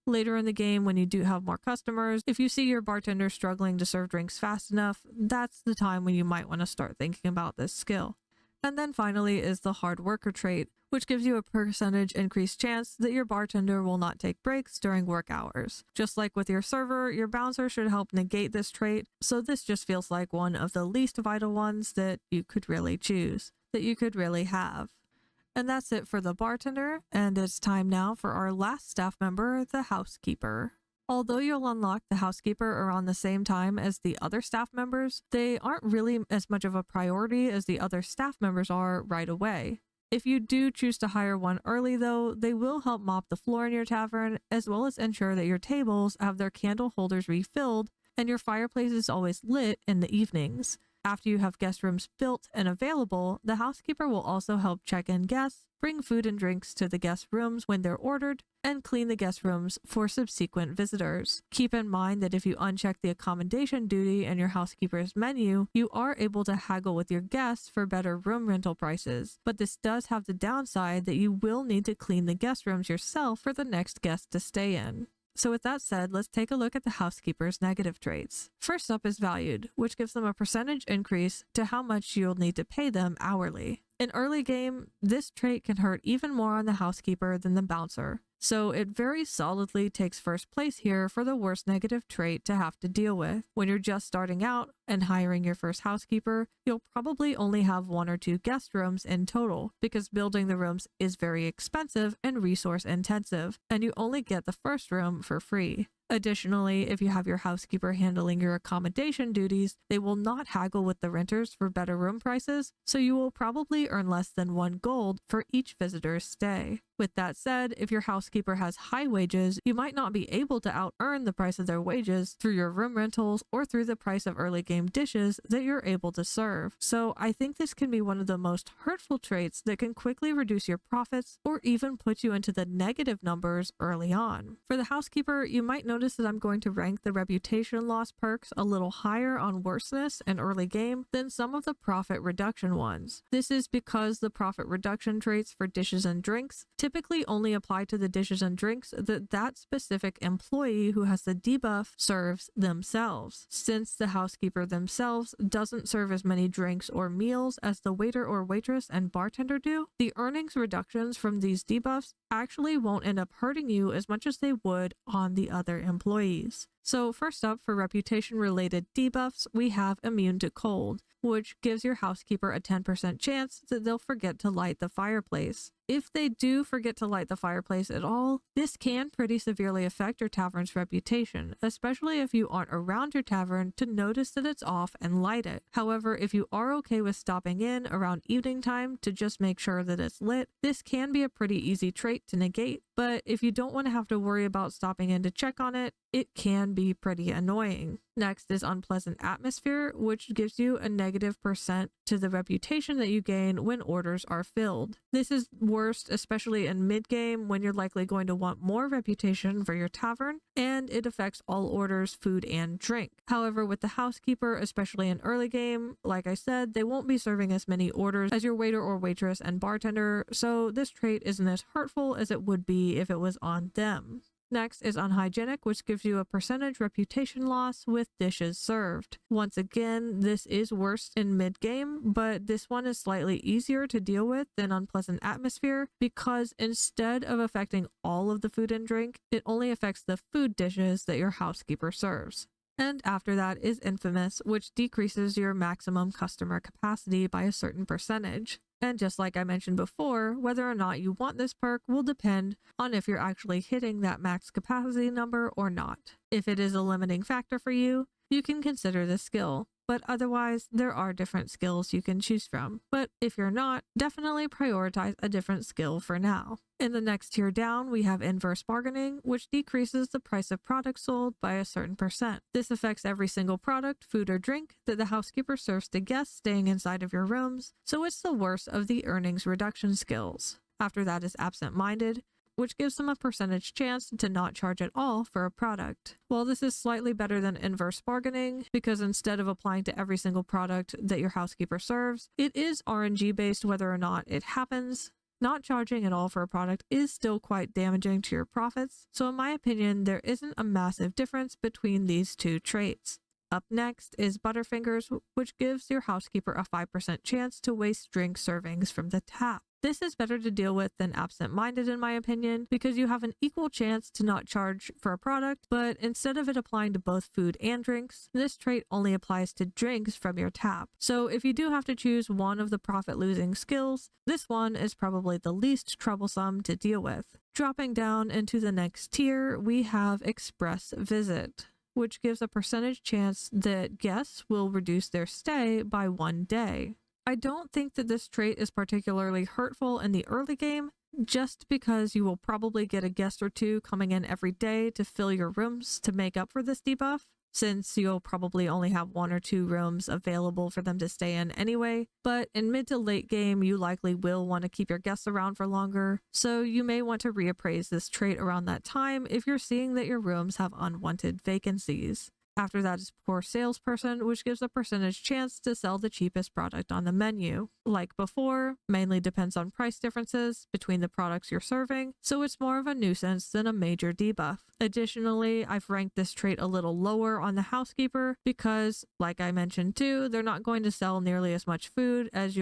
later in the game when you do have more customers. If you see your bartender struggling to serve drinks fast enough, that's the time when you might want to start thinking about this skill. And then finally is the Hard Worker trait, which gives you a percentage increased chance that your bartender will not take breaks during work hours. Just like with your server, your bouncer should help negate this trait, so this just feels like one of the least vital ones that you could really choose, that you could really have. And that's it for the bartender, and it's time now for our last staff member, the housekeeper. Although you'll unlock the housekeeper around the same time as the other staff members, they aren't really as much of a priority as the other staff members are right away. If you do choose to hire one early though, they will help mop the floor in your tavern, as well as ensure that your tables have their candle holders refilled and your fireplace is always lit in the evenings. After you have guest rooms built and available, the housekeeper will also help check in guests, bring food and drinks to the guest rooms when they're ordered, and clean the guest rooms for subsequent visitors. Keep in mind that if you uncheck the accommodation duty in your housekeeper's menu, you are able to haggle with your guests for better room rental prices, but this does have the downside that you will need to clean the guest rooms yourself for the next guest to stay in. So with that said, let's take a look at the housekeeper's negative traits. First up is Valued, which gives them a percentage increase to how much you'll need to pay them hourly. In early game, this trait can hurt even more on the housekeeper than the bouncer, so it very solidly takes first place here for the worst negative trait to have to deal with. When you're just starting out and hiring your first housekeeper, you'll probably only have 1 or 2 guest rooms in total, because building the rooms is very expensive and resource intensive, and you only get the first room for free. Additionally, if you have your housekeeper handling your accommodation duties, they will not haggle with the renters for better room prices, so you will probably earn less than 1 gold for each visitor's stay. With that said, if your housekeeper has high wages, you might not be able to out-earn the price of their wages through your room rentals or through the price of early game dishes that you're able to serve. So I think this can be one of the most hurtful traits that can quickly reduce your profits or even put you into the negative numbers early on. For the housekeeper, you might notice that I'm going to rank the reputation loss perks a little higher on worseness and early game than some of the profit reduction ones. This is because the profit reduction traits for dishes and drinks typically only apply to the dishes and drinks that specific employee who has the debuff serves themselves. Since the housekeeper themselves doesn't serve as many drinks or meals as the waiter or waitress and bartender do, the earnings reductions from these debuffs actually won't end up hurting you as much as they would on the other employees. So first up, for reputation related debuffs, we have Immune to Cold, which gives your housekeeper a 10% chance that they'll forget to light the fireplace. If they do forget to light the fireplace at all, this can pretty severely affect your tavern's reputation, especially if you aren't around your tavern to notice that it's off and light it. However, if you are okay with stopping in around evening time to just make sure that it's lit, this can be a pretty easy trait to negate. But if you don't want to have to worry about stopping in to check on it, it can be pretty annoying. Next is Unpleasant Atmosphere, which gives you a negative % to the reputation that you gain when orders are filled. This is worst, especially in mid-game when you're likely going to want more reputation for your tavern, and it affects all orders, food, and drink. However, with the housekeeper, especially in early game, like I said, they won't be serving as many orders as your waiter or waitress and bartender, so this trait isn't as hurtful as it would be if it was on them. Next is unhygienic, which gives you a percentage reputation loss with dishes served. Once again, this is worse in mid-game, but this one is slightly easier to deal with than unpleasant atmosphere because instead of affecting all of the food and drink, it only affects the food dishes that your housekeeper serves. And after that is infamous, which decreases your maximum customer capacity by a certain percentage. And just like I mentioned before, whether or not you want this perk will depend on if you're actually hitting that max capacity number or not. If it is a limiting factor for you, you can consider this skill. But otherwise, there are different skills you can choose from. But if you're not, definitely prioritize a different skill for now. In the next tier down, we have inverse bargaining, which decreases the price of products sold by a certain percent. This affects every single product, food or drink that the housekeeper serves to guests staying inside of your rooms, so it's the worst of the earnings reduction skills. After that is absent-minded, which gives them a percentage chance to not charge at all for a product. While this is slightly better than inverse bargaining, because instead of applying to every single product that your housekeeper serves, it is RNG based whether or not it happens. Not charging at all for a product is still quite damaging to your profits, so in my opinion, there isn't a massive difference between these two traits. Up next is Butterfingers, which gives your housekeeper a 5% chance to waste drink servings from the tap. This is better to deal with than absent-minded in my opinion, because you have an equal chance to not charge for a product, but instead of it applying to both food and drinks, this trait only applies to drinks from your tap. So if you do have to choose one of the profit-losing skills, this one is probably the least troublesome to deal with. Dropping down into the next tier, we have Express Visit, which gives a percentage chance that guests will reduce their stay by 1 day. I don't think that this trait is particularly hurtful in the early game, just because you will probably get a guest or two coming in every day to fill your rooms to make up for this debuff, since you'll probably only have 1 or 2 rooms available for them to stay in anyway. But in mid to late game, you likely will want to keep your guests around for longer, so you may want to reappraise this trait around that time if you're seeing that your rooms have unwanted vacancies. After that is Poor Salesperson, which gives a percentage chance to sell the cheapest product on the menu. Like before, mainly depends on price differences between the products you're serving, so it's more of a nuisance than a major debuff. Additionally, I've ranked this trait a little lower on the housekeeper because, like I mentioned too, they're not going to sell nearly as much food overall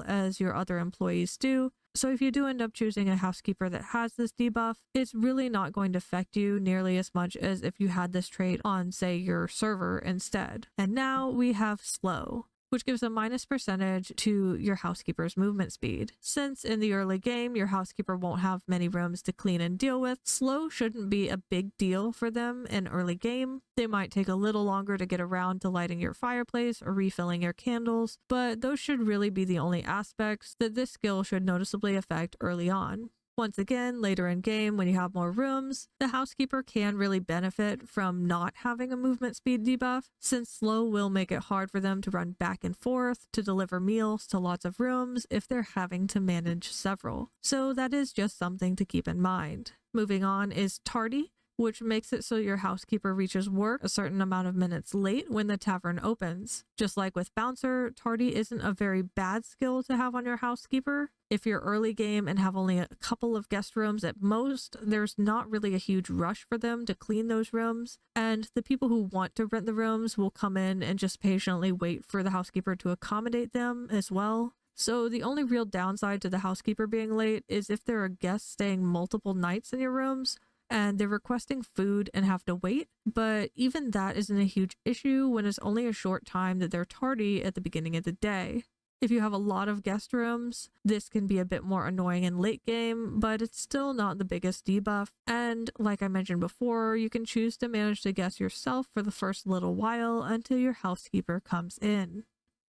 as your other employees do. So if you do end up choosing a housekeeper that has this debuff, it's really not going to affect you nearly as much as if you had this trait on, say, your server instead. And now we have Slow, which gives a minus percentage to your housekeeper's movement speed. Since in the early game, your housekeeper won't have many rooms to clean and deal with, slow shouldn't be a big deal for them in early game. They might take a little longer to get around to lighting your fireplace or refilling your candles, but those should really be the only aspects that this skill should noticeably affect early on. Once again, later in game, when you have more rooms, the housekeeper can really benefit from not having a movement speed debuff, since slow will make it hard for them to run back and forth to deliver meals to lots of rooms if they're having to manage several. So that is just something to keep in mind. Moving on is Tardy, which makes it so your housekeeper reaches work a certain amount of minutes late when the tavern opens. Just like with Bouncer, Tardy isn't a very bad skill to have on your housekeeper. If you're early game and have only a couple of guest rooms at most, there's not really a huge rush for them to clean those rooms, and the people who want to rent the rooms will come in and just patiently wait for the housekeeper to accommodate them as well. So the only real downside to the housekeeper being late is if there are guests staying multiple nights in your rooms, and they're requesting food and have to wait, but even that isn't a huge issue when it's only a short time that they're tardy at the beginning of the day. If you have a lot of guest rooms, this can be a bit more annoying in late game, but it's still not the biggest debuff, and like I mentioned before, you can choose to manage the guests yourself for the first little while until your housekeeper comes in.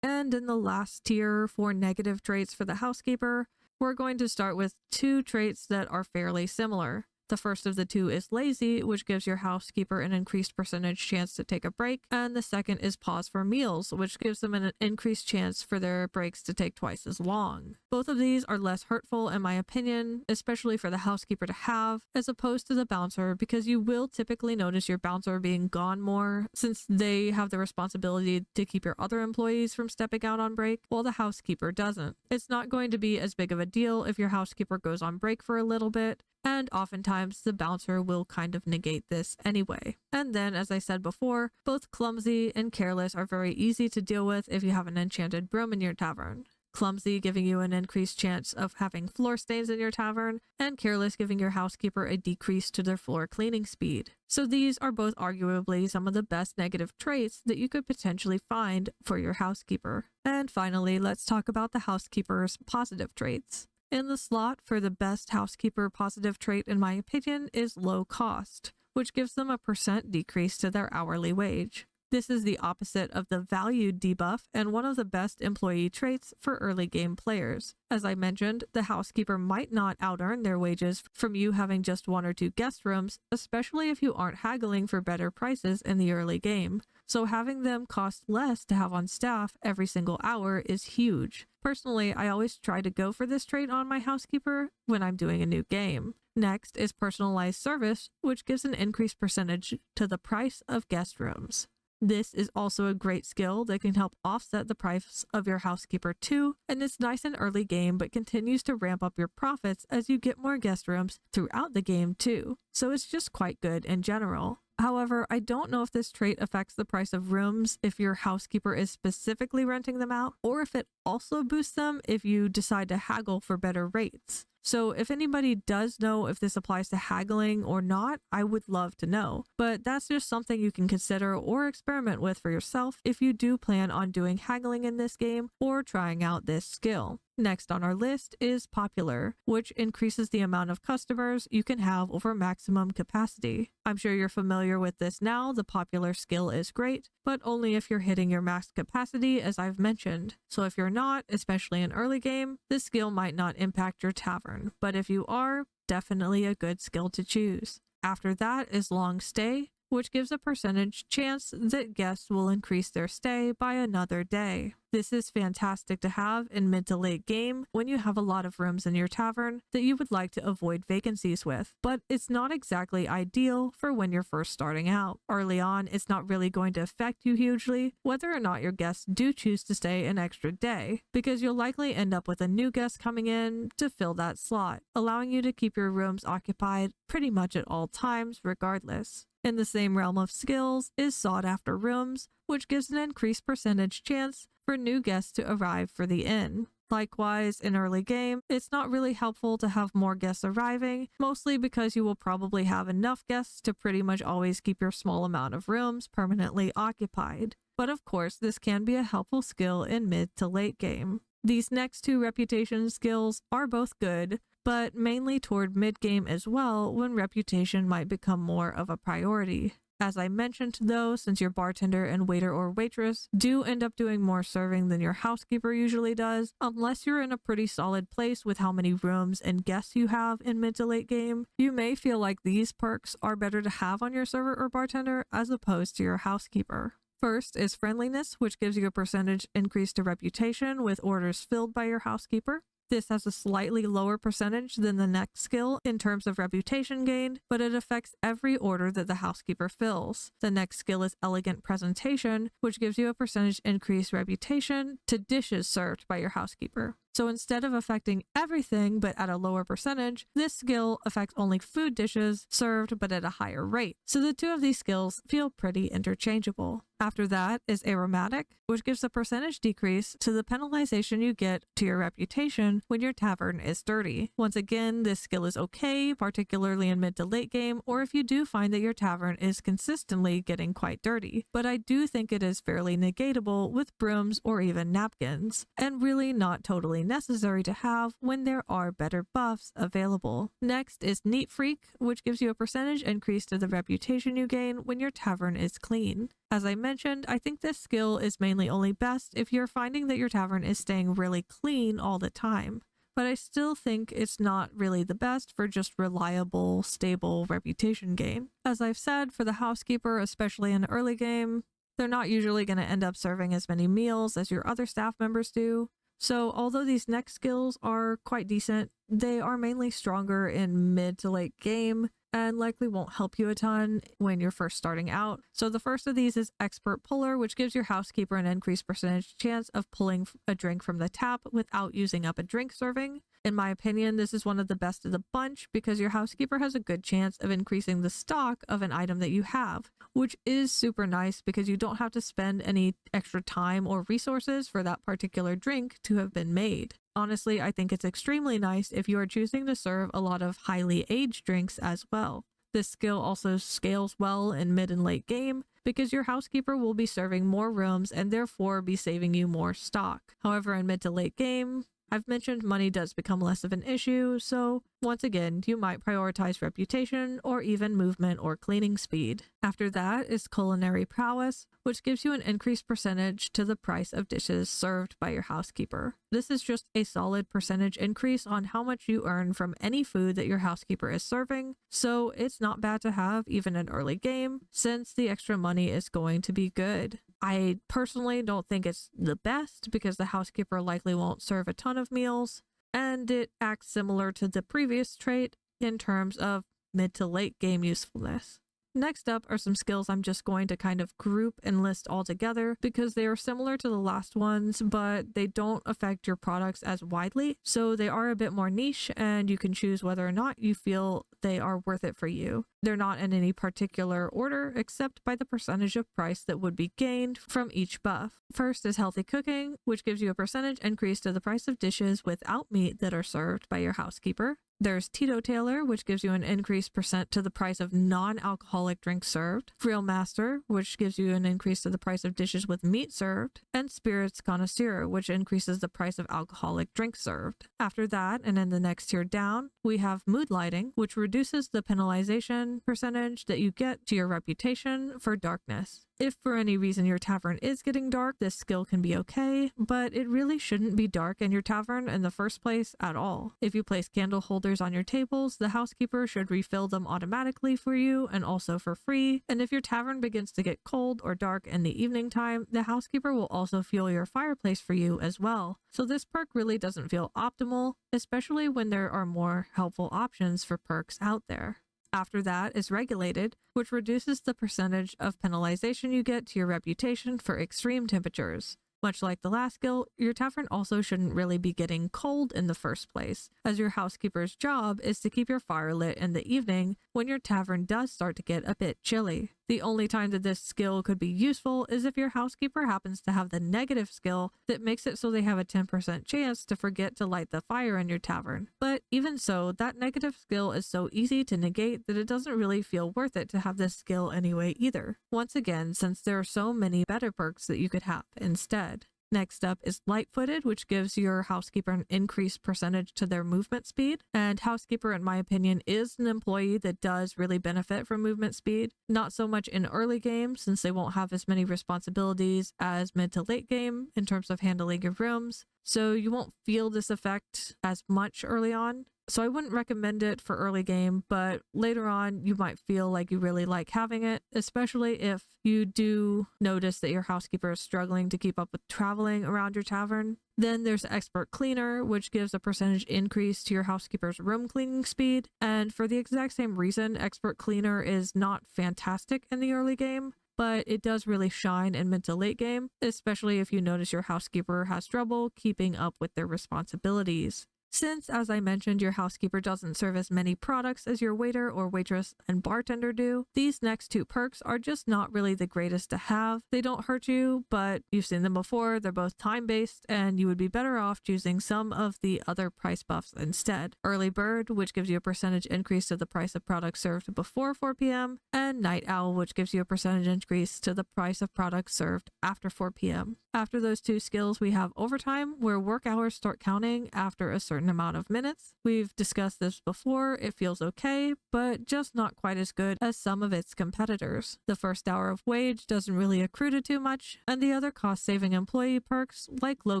And in the last tier for negative traits for the housekeeper, we're going to start with 2 traits that are fairly similar. The first of the two is lazy, which gives your housekeeper an increased percentage chance to take a break, and the second is pause for meals, which gives them an increased chance for their breaks to take twice as long. Both of these are less hurtful in my opinion, especially for the housekeeper to have, as opposed to the bouncer, because you will typically notice your bouncer being gone more since they have the responsibility to keep your other employees from stepping out on break, while the housekeeper doesn't. It's not going to be as big of a deal if your housekeeper goes on break for a little bit, and oftentimes the bouncer will kind of negate this anyway. And then, as I said before, both clumsy and careless are very easy to deal with if you have an enchanted broom in your tavern. Clumsy giving you an increased chance of having floor stains in your tavern, and careless giving your housekeeper a decrease to their floor cleaning speed. So these are both arguably some of the best negative traits that you could potentially find for your housekeeper. And finally, let's talk about the housekeeper's positive traits. In the slot for the best housekeeper positive trait, in my opinion, is low cost, which gives them a % decrease to their hourly wage. This is the opposite of the valued debuff and one of the best employee traits for early game players. As I mentioned, the housekeeper might not out-earn their wages from you having just 1 or 2 guest rooms, especially if you aren't haggling for better prices in the early game. So having them cost less to have on staff every single hour is huge. Personally, I always try to go for this trait on my housekeeper when I'm doing a new game. Next is personalized service, which gives an increased percentage to the price of guest rooms. This is also a great skill that can help offset the price of your housekeeper too, and it's nice in early game but continues to ramp up your profits as you get more guest rooms throughout the game too. So it's just quite good in general. However, I don't know if this trait affects the price of rooms if your housekeeper is specifically renting them out, or if it also boosts them if you decide to haggle for better rates. So if anybody does know if this applies to haggling or not, I would love to know. But that's just something you can consider or experiment with for yourself if you do plan on doing haggling in this game or trying out this skill. Next on our list is popular, which increases the amount of customers you can have over maximum capacity. I'm sure you're familiar with this now. The popular skill is great, but only if you're hitting your max capacity, as I've mentioned. So if you're not, especially in early game, this skill might not impact your tavern, but if you are, definitely a good skill to choose. After that is long stay, which gives a percentage chance that guests will increase their stay by another day. This is fantastic to have in mid to late game when you have a lot of rooms in your tavern that you would like to avoid vacancies with, but it's not exactly ideal for when you're first starting out. Early on, it's not really going to affect you hugely whether or not your guests do choose to stay an extra day, because you'll likely end up with a new guest coming in to fill that slot, allowing you to keep your rooms occupied pretty much at all times regardless. In the same realm of skills is sought after rooms, which gives an increased percentage chance for new guests to arrive for the inn. Likewise, in early game, it's not really helpful to have more guests arriving, mostly because you will probably have enough guests to pretty much always keep your small amount of rooms permanently occupied. But of course, this can be a helpful skill in mid to late game. These next two reputation skills are both good, but mainly toward mid-game as well, when reputation might become more of a priority. As I mentioned though, since your bartender and waiter or waitress do end up doing more serving than your housekeeper usually does, unless you're in a pretty solid place with how many rooms and guests you have in mid to late game, you may feel like these perks are better to have on your server or bartender as opposed to your housekeeper. First is friendliness, which gives you a percentage increase to reputation with orders filled by your housekeeper. This has a slightly lower percentage than the next skill in terms of reputation gained, but it affects every order that the housekeeper fills. The next skill is elegant presentation, which gives you a percentage increased reputation to dishes served by your housekeeper. So instead of affecting everything but at a lower percentage, this skill affects only food dishes served but at a higher rate. So the two of these skills feel pretty interchangeable. After that is aromatic, which gives a percentage decrease to the penalization you get to your reputation when your tavern is dirty. Once again, this skill is okay, particularly in mid to late game, or if you do find that your tavern is consistently getting quite dirty. But I do think it is fairly negatable with brooms or even napkins, and really not totally necessary to have when there are better buffs available. Next is neat freak, which gives you a percentage increase to the reputation you gain when your tavern is clean. As I mentioned, I think this skill is mainly only best if you're finding that your tavern is staying really clean all the time. but I still think it's not really the best for just reliable, stable reputation gain. As I've said, for the housekeeper, especially in early game, they're not usually going to end up serving as many meals as your other staff members do. So although these next skills are quite decent, they are mainly stronger in mid to late game and likely won't help you a ton when you're first starting out. So the first of these is Expert Puller, which gives your housekeeper an increased percentage chance of pulling a drink from the tap without using up a drink serving. In my opinion, this is one of the best of the bunch because your housekeeper has a good chance of increasing the stock of an item that you have, which is super nice because you don't have to spend any extra time or resources for that particular drink to have been made. Honestly, I think it's extremely nice if you are choosing to serve a lot of highly aged drinks as well. This skill also scales well in mid and late game because your housekeeper will be serving more rooms and therefore be saving you more stock. However, in mid to late game, I've mentioned money does become less of an issue, so once again, you might prioritize reputation or even movement or cleaning speed. After that is Culinary Prowess, which gives you an increased percentage to the price of dishes served by your housekeeper. This is just a solid percentage increase on how much you earn from any food that your housekeeper is serving, so it's not bad to have even in early game, since the extra money is going to be good. I personally don't think it's the best because the housekeeper likely won't serve a ton of meals, and it acts similar to the previous trait in terms of mid to late game usefulness. Next up are some skills I'm just going to kind of group and list all together because they are similar to the last ones, but they don't affect your products as widely, so they are a bit more niche and you can choose whether or not you feel they are worth it for you. They're not in any particular order except by the percentage of price that would be gained from each buff. First is Healthy Cooking, which gives you a percentage increase to the price of dishes without meat that are served by your housekeeper. There's Teetotaler, which gives you an increased percent to the price of non-alcoholic drinks served. Grill Master, which gives you an increase to the price of dishes with meat served. And Spirits Connoisseur, which increases the price of alcoholic drinks served. After that, and in the next tier down, we have Mood Lighting, which reduces the penalization percentage that you get to your reputation for darkness. If for any reason your tavern is getting dark, this skill can be okay, but it really shouldn't be dark in your tavern in the first place at all. If you place candle holders on your tables, the housekeeper should refill them automatically for you and also for free. And if your tavern begins to get cold or dark in the evening time, the housekeeper will also fuel your fireplace for you as well. So this perk really doesn't feel optimal, especially when there are more helpful options for perks out there. After that is Regulated, which reduces the percentage of penalization you get to your reputation for extreme temperatures. Much like the last skill, your tavern also shouldn't really be getting cold in the first place, as your housekeeper's job is to keep your fire lit in the evening when your tavern does start to get a bit chilly. The only time that this skill could be useful is if your housekeeper happens to have the negative skill that makes it so they have a 10% chance to forget to light the fire in your tavern. But even so, that negative skill is so easy to negate that it doesn't really feel worth it to have this skill anyway either. Once again, since there are so many better perks that you could have instead. Next up is Light-Footed, which gives your housekeeper an increased percentage to their movement speed. And housekeeper, in my opinion, is an employee that does really benefit from movement speed. Not so much in early game, since they won't have as many responsibilities as mid to late game in terms of handling your rooms. So you won't feel this effect as much early on. So I wouldn't recommend it for early game, but later on you might feel like you really like having it, especially if you do notice that your housekeeper is struggling to keep up with traveling around your tavern. Then there's Expert Cleaner, which gives a percentage increase to your housekeeper's room cleaning speed. And for the exact same reason, Expert Cleaner is not fantastic in the early game, but it does really shine in mid to late game, especially if you notice your housekeeper has trouble keeping up with their responsibilities. Since, as I mentioned, your housekeeper doesn't serve as many products as your waiter or waitress and bartender do, these next two perks are just not really the greatest to have. They don't hurt you, but you've seen them before, they're both time-based, and you would be better off choosing some of the other price buffs instead. Early Bird, which gives you a percentage increase to the price of products served before 4 p.m., and Night Owl, which gives you a percentage increase to the price of products served after 4 p.m. After those two skills, we have Overtime, where work hours start counting after a certain amount of minutes. We've discussed this before, it feels okay, but just not quite as good as some of its competitors. The first hour of wage doesn't really accrue to too much, and the other cost-saving employee perks, like low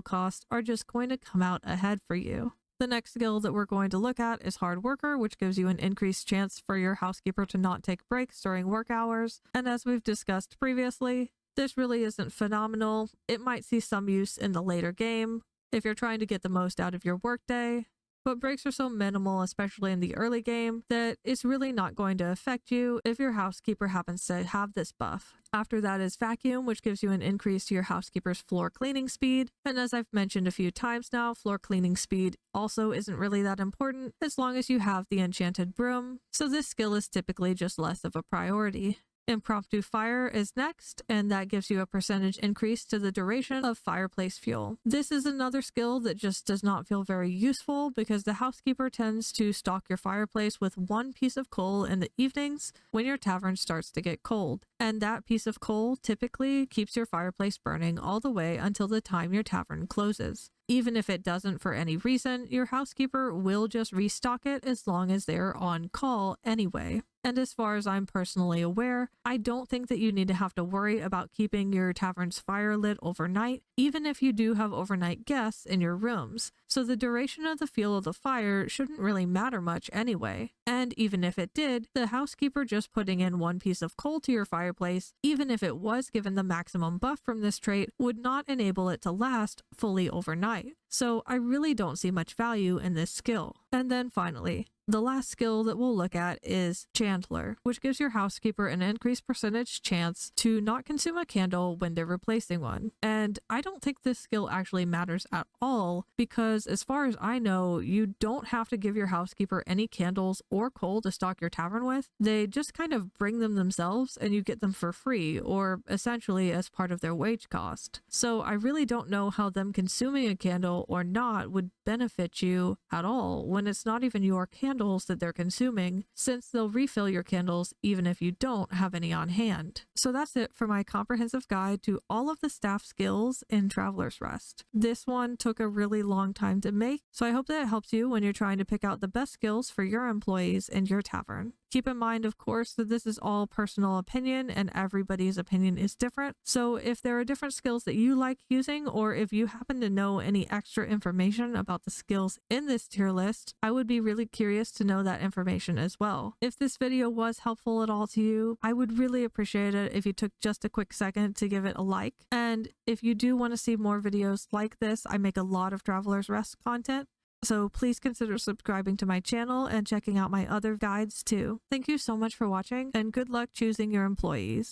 cost, are just going to come out ahead for you. The next skill that we're going to look at is hard worker, which gives you an increased chance for your housekeeper to not take breaks during work hours. And as we've discussed previously, this really isn't phenomenal. It might see some use in the later game if you're trying to get the most out of your workday, but breaks are so minimal, especially in the early game, that it's really not going to affect you if your housekeeper happens to have this buff. After that is vacuum, which gives you an increase to your housekeeper's floor cleaning speed. And as I've mentioned a few times now, floor cleaning speed also isn't really that important as long as you have the enchanted broom. So this skill is typically just less of a priority. Impromptu fire is next, and that gives you a percentage increase to the duration of fireplace fuel. This is another skill that just does not feel very useful because the housekeeper tends to stock your fireplace with one piece of coal in the evenings when your tavern starts to get cold. And that piece of coal typically keeps your fireplace burning all the way until the time your tavern closes. Even if it doesn't for any reason, your housekeeper will just restock it as long as they're on call anyway. And as far as I'm personally aware, I don't think that you need to have to worry about keeping your tavern's fire lit overnight, even if you do have overnight guests in your rooms. So the duration of the fuel of the fire shouldn't really matter much anyway. And even if it did, the housekeeper just putting in one piece of coal to your fireplace, even if it was given the maximum buff from this trait, would not enable it to last fully overnight. So I really don't see much value in this skill. And then finally, the last skill that we'll look at is Chandler, which gives your housekeeper an increased percentage chance to not consume a candle when they're replacing one. And I don't think this skill actually matters at all because as far as I know, you don't have to give your housekeeper any candles or coal to stock your tavern with. They just kind of bring them themselves and you get them for free or essentially as part of their wage cost. So I really don't know how them consuming a candle or not would benefit you at all when it's not even your candles that they're consuming, since they'll refill your candles even if you don't have any on hand. So that's it for my comprehensive guide to all of the staff skills in Traveler's Rest. This one took a really long time to make, so I hope that it helps you when you're trying to pick out the best skills for your employees in your tavern. Keep in mind, of course, that this is all personal opinion and everybody's opinion is different. So if there are different skills that you like using, or if you happen to know any extra information about the skills in this tier list, I would be really curious to know that information as well. If this video was helpful at all to you, I would really appreciate it if you took just a quick second to give it a like. And if you do want to see more videos like this, I make a lot of Traveler's Rest content. So please consider subscribing to my channel and checking out my other guides too. Thank you so much for watching and good luck choosing your employees.